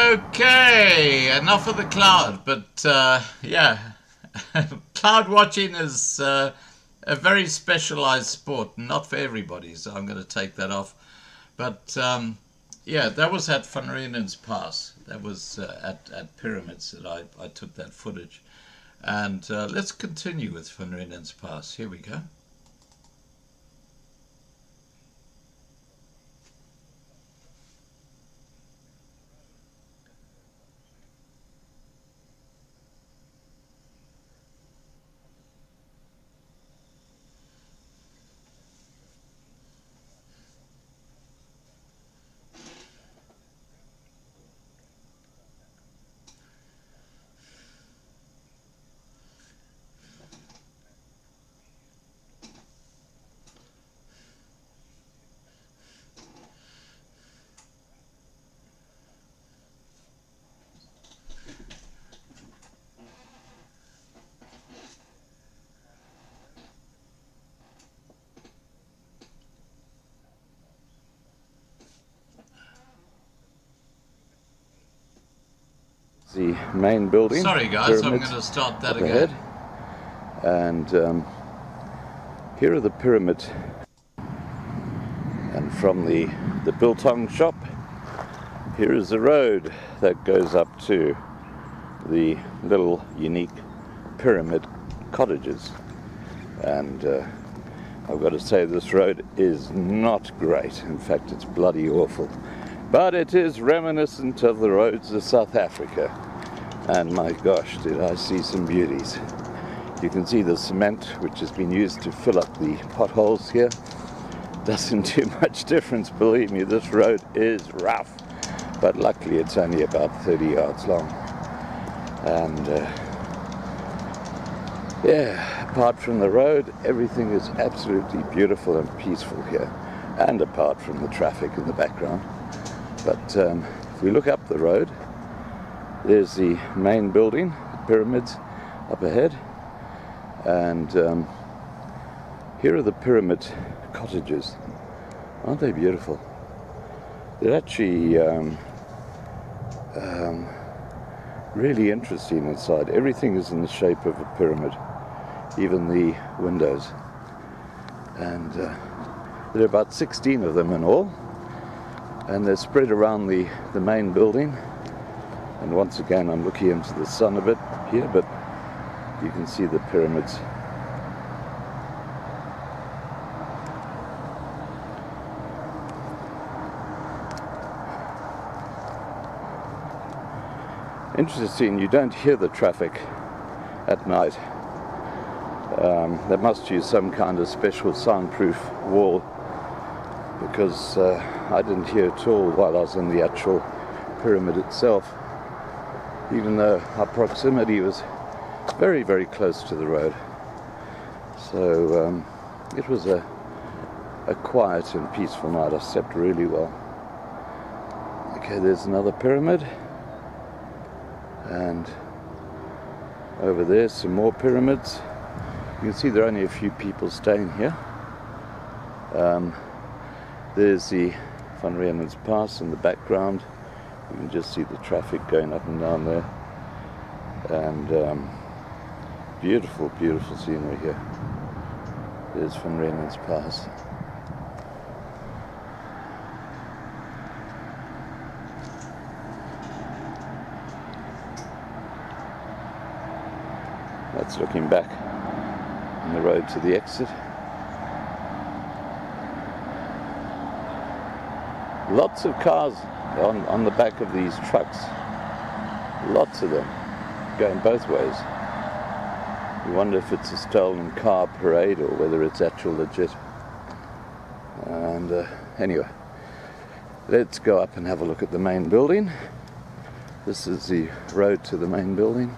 Okay, enough of the cloud, but yeah, cloud watching is a very specialized sport, not for everybody, so I'm going to take that off. But yeah, that was at Van Riemen's Pass. That was at Pyramids that I took that footage. And let's continue with Van Riemen's Pass. Here we go. The main building. Sorry guys, I'm going to start that again. And here are the pyramids. And from the biltong shop, here is the road that goes up to the little unique pyramid cottages. And I've got to say, this road is not great. In fact, it's bloody awful. But it is reminiscent of the roads of South Africa. And my gosh, did I see some beauties. You can see the cement which has been used to fill up the potholes here. Doesn't do much difference, believe me. This road is rough, but luckily it's only about 30 yards long. And yeah, apart from the road, everything is absolutely beautiful and peaceful here, and apart from the traffic in the background. But if we look up the road, there's the main building, pyramids up ahead, and here are the pyramid cottages. Aren't they beautiful? They're actually really interesting inside. Everything is in the shape of a pyramid, even the windows. And There are about 16 of them in all, and they're spread around the main building. And once again, I'm looking into the sun a bit here, but you can see the pyramids. Interesting, you don't hear the traffic at night. They must use some kind of special soundproof wall, because I didn't hear it all while I was in the actual pyramid itself, even though our proximity was very, very close to the road. So it was a quiet and peaceful night. I slept really well. Okay, there's another pyramid, and over there some more pyramids. You can see there are only a few people staying here. There's the Van Riemen's Pass in the background. You can just see the traffic going up and down there. And beautiful, beautiful scenery here. There's Van Riemen's Pass. That's looking back on the road to the exit. Lots of cars on the back of these trucks. Lots of them going both ways. You wonder if it's a stolen car parade or whether it's actual legit. And anyway, let's go up and have a look at the main building. This is the road to the main building.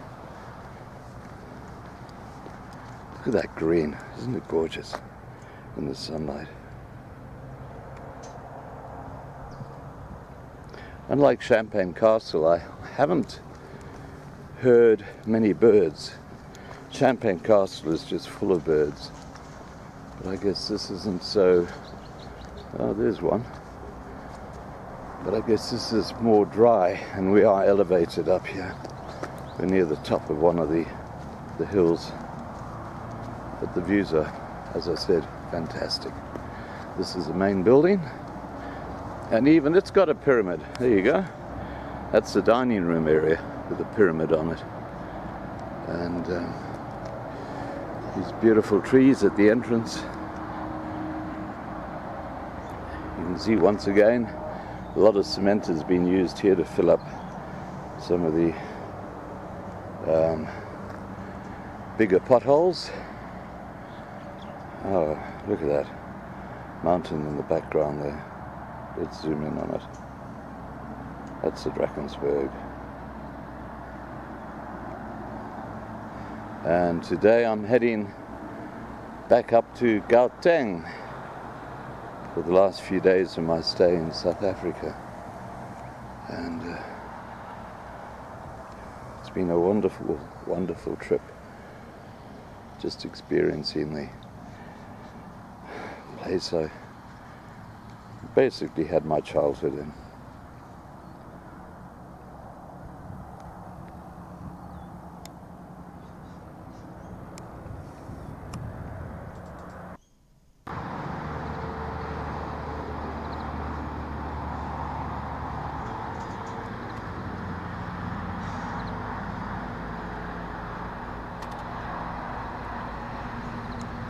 Look at that green, isn't it gorgeous in the sunlight? Unlike Champagne Castle, I haven't heard many birds. Champagne Castle is just full of birds, but I guess this isn't so. Oh, there's one. But I guess this is more dry, and we are elevated up here. We're near the top of one of the hills. But the views are, as I said, fantastic. This is the main building, and even it's got a pyramid. There you go. That's the dining room area with a pyramid on it. And these beautiful trees at the entrance. You can see once again, a lot of cement has been used here to fill up some of the bigger potholes. Oh, look at that mountain in the background there. Let's zoom in on it. That's the Drakensberg. And today I'm heading back up to Gauteng for the last few days of my stay in South Africa. And it's been a wonderful, wonderful trip. Just experiencing the place I basically had my childhood in.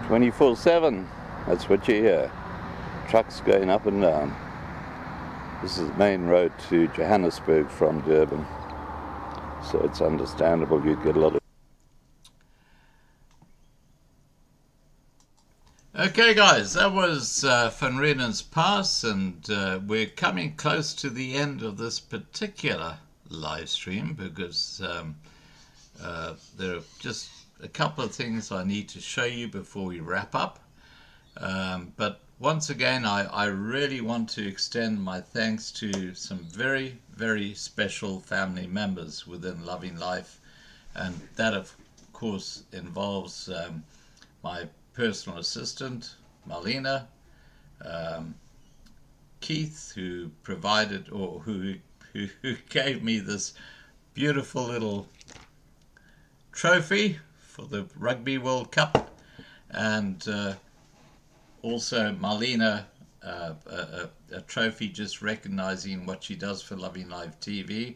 "24/7, that's what you hear. Trucks going up and down. This is the main road to Johannesburg from Durban, so it's understandable you'd get a lot of... Okay guys, that was Van Riemen's Pass, and we're coming close to the end of this particular live stream, because there are just a couple of things I need to show you before we wrap up. But once again, I really want to extend my thanks to some very, very special family members within Loving Life, and that of course involves my personal assistant Marlena, Keith, who provided, or who gave me this beautiful little trophy for the Rugby World Cup, and also Marlena a trophy just recognizing what she does for Loving Live TV.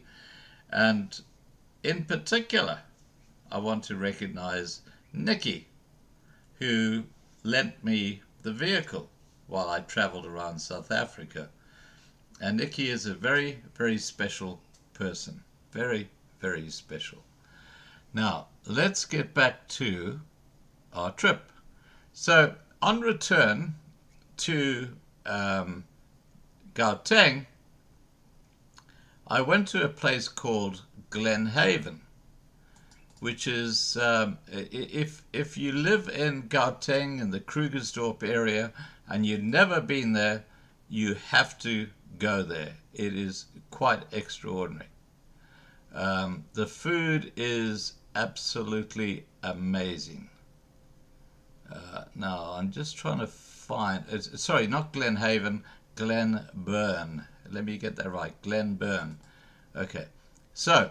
And in particular, I want to recognize Nikki, who lent me the vehicle while I traveled around South Africa. And Nikki is a very, very special person. Very, very special. Now, let's get back to our trip. So, on return to Gauteng, I went to a place called Glenhaven, which is, if you live in Gauteng in the Krugersdorp area and you've never been there, you have to go there. It is quite extraordinary. The food is absolutely amazing. Now, I'm just trying to find, sorry, not Glenhaven, Glenburn. Let me get that right, Glenburn. Okay, so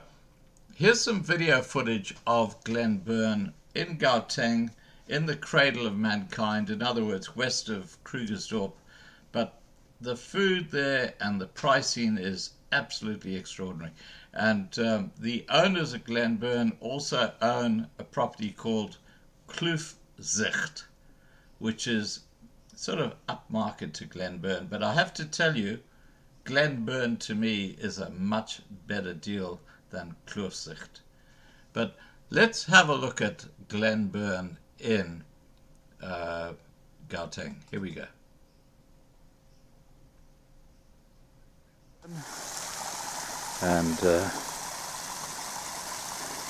here's some video footage of Glenburn in Gauteng, in the Cradle of Mankind, in other words, west of Krugersdorp. But the food there and the pricing is absolutely extraordinary. And the owners of Glenburn also own a property called Kloofzicht, which is sort of upmarket to Glenburn. But I have to tell you, Glenburn to me is a much better deal than Kloofzicht. But let's have a look at Glenburn in Gauteng. Here we go. And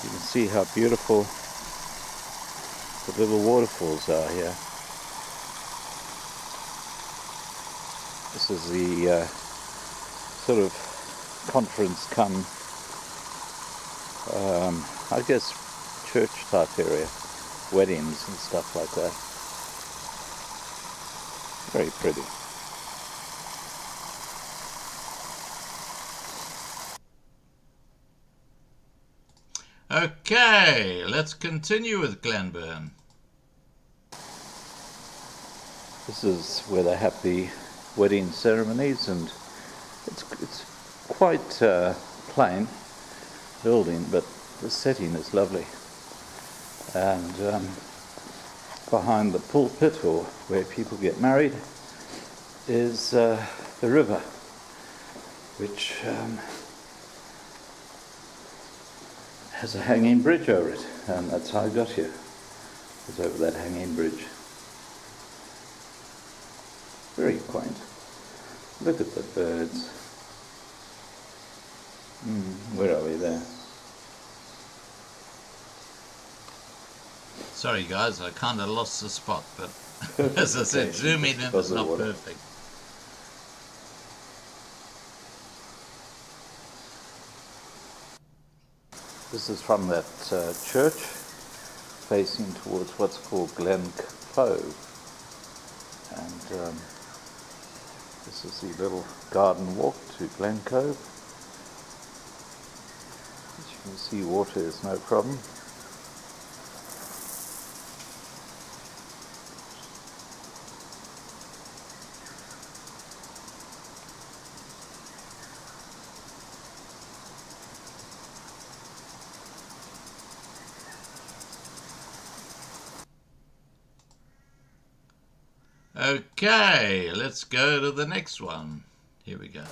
you can see how beautiful the little waterfalls are here. This is the sort of conference come, I guess, church type area, weddings and stuff like that. Very pretty. Okay, let's continue with Glenburn. This is where they have the wedding ceremonies, and it's quite plain building, but the setting is lovely. And behind the pulpit, or where people get married, is the river, which has a hanging bridge over it, and that's how I got here. It's over that hanging bridge. Very quaint. Look at the birds. Where are we there? Sorry guys, I kind of lost the spot, but as I said, zooming in is not perfect. This is from that church facing towards what's called Glen Cove. And this is the little garden walk to Glen Cove. As you can see, water is no problem. Okay, let's go to the next one. Here we go.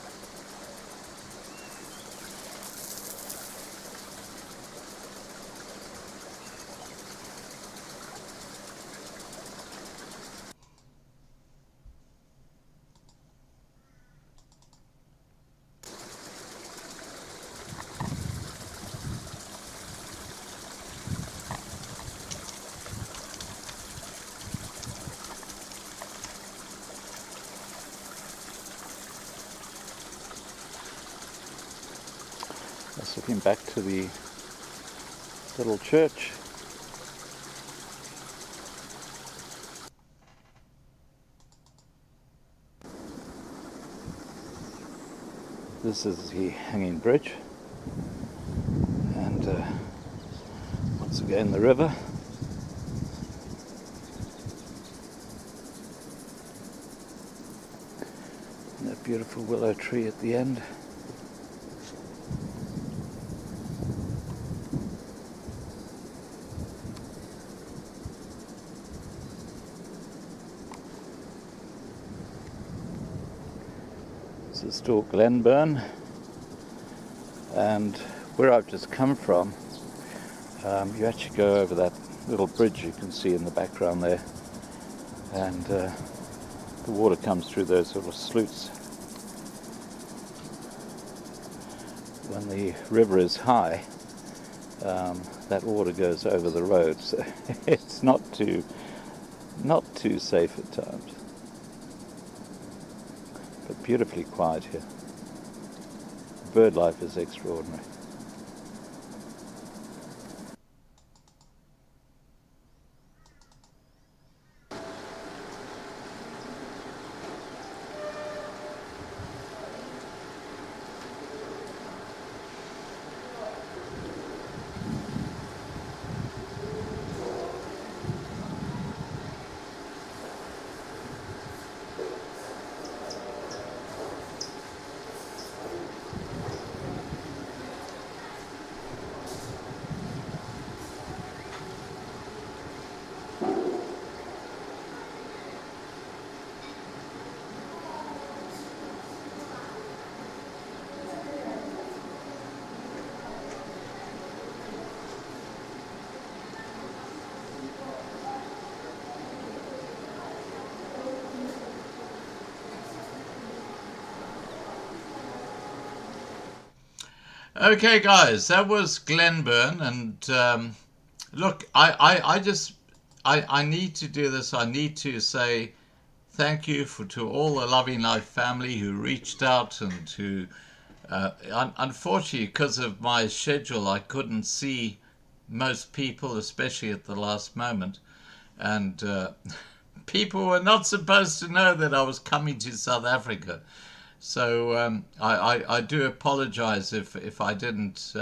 Let's looking back to the little church. This is the hanging bridge, and once again the river. Beautiful willow tree at the end. This is still Glenburn, and where I've just come from, you actually go over that little bridge you can see in the background there, and the water comes through those little sluices. When the river is high, that water goes over the road, so it's not too safe at times. But beautifully quiet here. Bird life is extraordinary. Okay, guys, that was Glenburn, and look, I need to do this. I need to say thank you to all the Loving Life family who reached out and who, unfortunately, because of my schedule, I couldn't see most people, especially at the last moment, and people were not supposed to know that I was coming to South Africa. So I do apologize if I didn't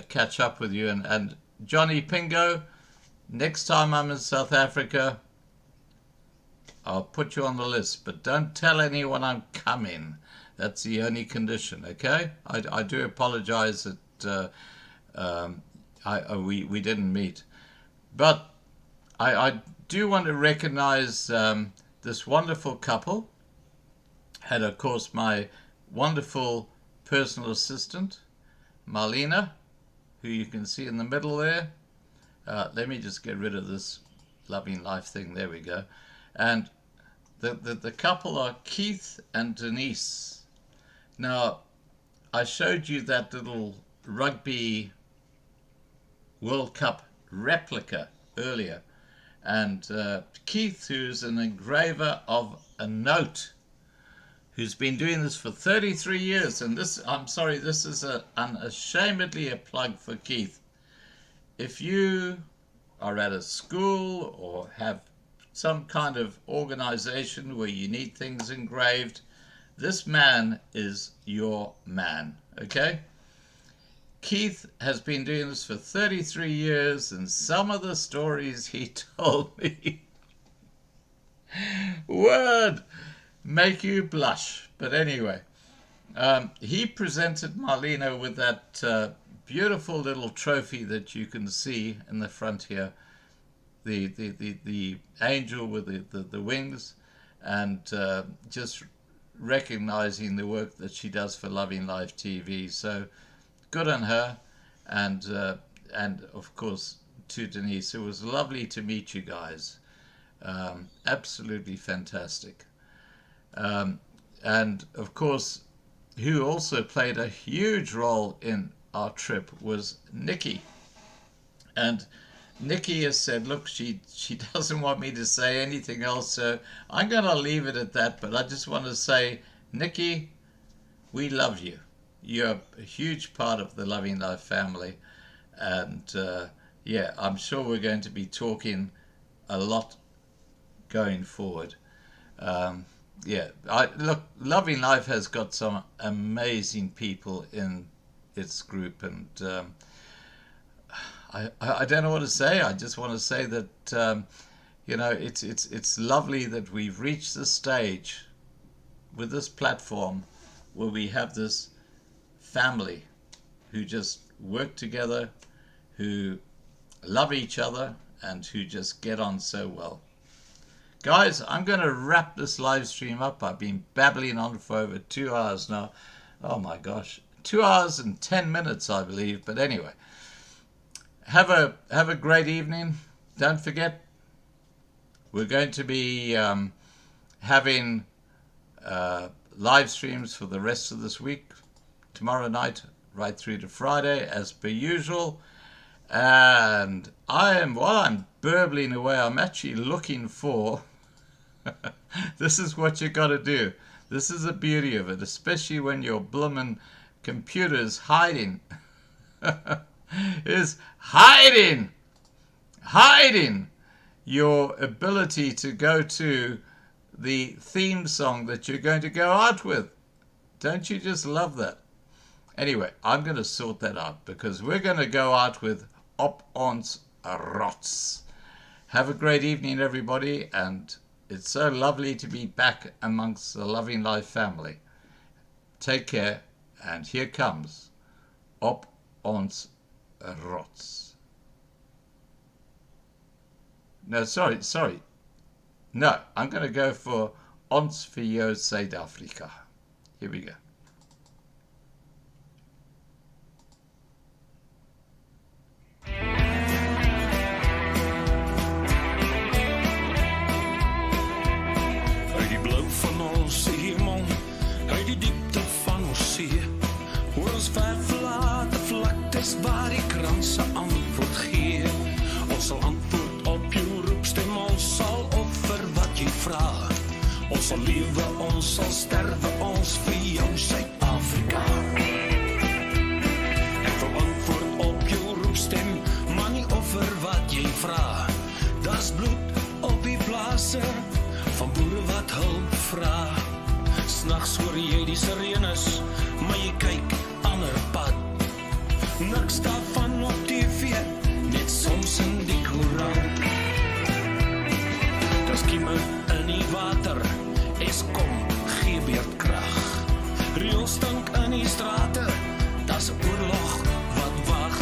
catch up with you. And Johnny Pingo, next time I'm in South Africa, I'll put you on the list. But don't tell anyone I'm coming. That's the only condition, okay? I do apologize that we didn't meet. But I do want to recognize this wonderful couple. And of course my wonderful personal assistant, Marlena, who you can see in the middle there. Let me just get rid of this Loving Life thing. There we go. And the couple are Keith and Denise. Now, I showed you that little Rugby World Cup replica earlier. And Keith, who's an engraver of a note, who's been doing this for 33 years. And this, I'm sorry, this is unashamedly a plug for Keith. If you are at a school or have some kind of organization where you need things engraved, this man is your man, okay? Keith has been doing this for 33 years, and some of the stories he told me, word, make you blush. But anyway, he presented Marlena with that beautiful little trophy that you can see in the front here, the angel with the wings, and just recognizing the work that she does for Loving Life TV. So good on her, and of course to Denise. It was lovely to meet you guys. Absolutely fantastic. And of course, who also played a huge role in our trip was Nikki. And Nikki has said, look, she doesn't want me to say anything else, so I'm going to leave it at that. But I just want to say, Nikki, we love you. You're a huge part of the Loving Life family. And yeah, I'm sure we're going to be talking a lot going forward. Yeah, look, Loving Life has got some amazing people in its group, and I don't know what to say. I just want to say that you know, it's lovely that we've reached the stage with this platform where we have this family who just work together, who love each other, and who just get on so well. Guys, I'm going to wrap this live stream up. I've been babbling on for over 2 hours now. Oh my gosh, 2 hours and 10 minutes, I believe. But anyway, have a great evening. Don't forget, we're going to be having live streams for the rest of this week, tomorrow night right through to Friday as per usual. And while I'm burbling away, I'm actually looking for this is what you got to do. This is the beauty of it, especially when your bloomin' computer's hiding. Is hiding your ability to go to the theme song that you're going to go out with. Don't you just love that? Anyway, I'm going to sort that out because we're going to go out with Op ons rots. Have a great evening, everybody, and it's so lovely to be back amongst the Loving Life family. Take care, and here comes Op ons rots. No, sorry. No, I'm going to go for Ons vir jou Suid-Afrika. Here we go. Uit die blou van ons hemel, uit die diepte van ons see, hoor ons ver verlate vlaktes waar die kranse antwoord gee. Ons sal antwoord op jou roepstem, ons sal offer wat jy vraag. Ons sal lewe, ons sal sterwe, ons vir jou Suid-Afrika. Ek wil antwoord op jou roepstem, maar nie offer wat jy vraag. Das bloed op die plase van boere wat hulp vraag. S'nags hoor jy die sirenes, maar jy kyk ander pad. Niks daarvan op TV, net soms in die koerant. Das kieme in die water, Eskom gee beerdkrag. Rioolstank in die strate, das oorlog wat wag.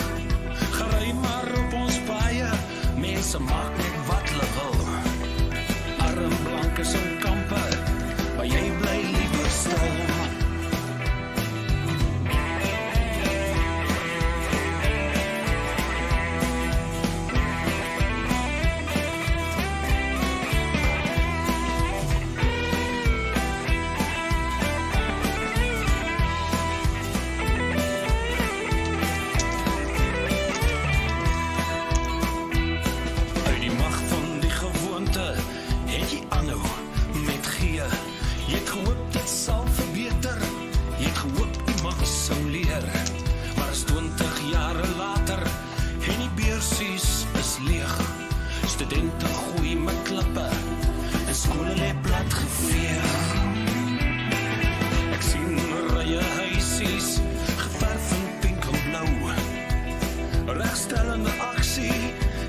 Gery maar op ons paaie, mense maak net wat hulle wil. Arm blankes in kampe, maar jy bly liever stil. Studente gooi met klippe, en skole lê plat geveeg. Ek sien rye huisies, geverf in pink en blauw. Regstellende aksie,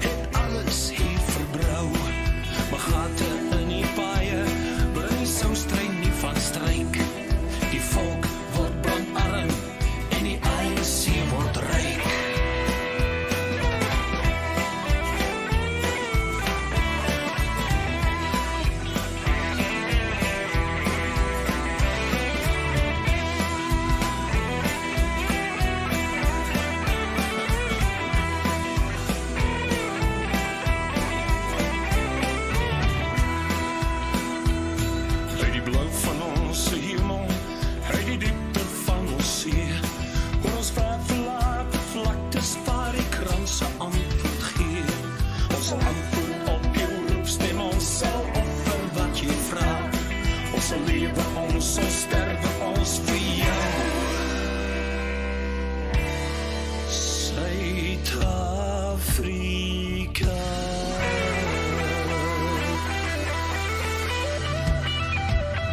het alles hier verbrou. Maar gate in die paaie, bring die soustrein nie van stryk. Die volk word brandarm, en die ANC word ryk. Ons sal lewe, ons sal sterwe.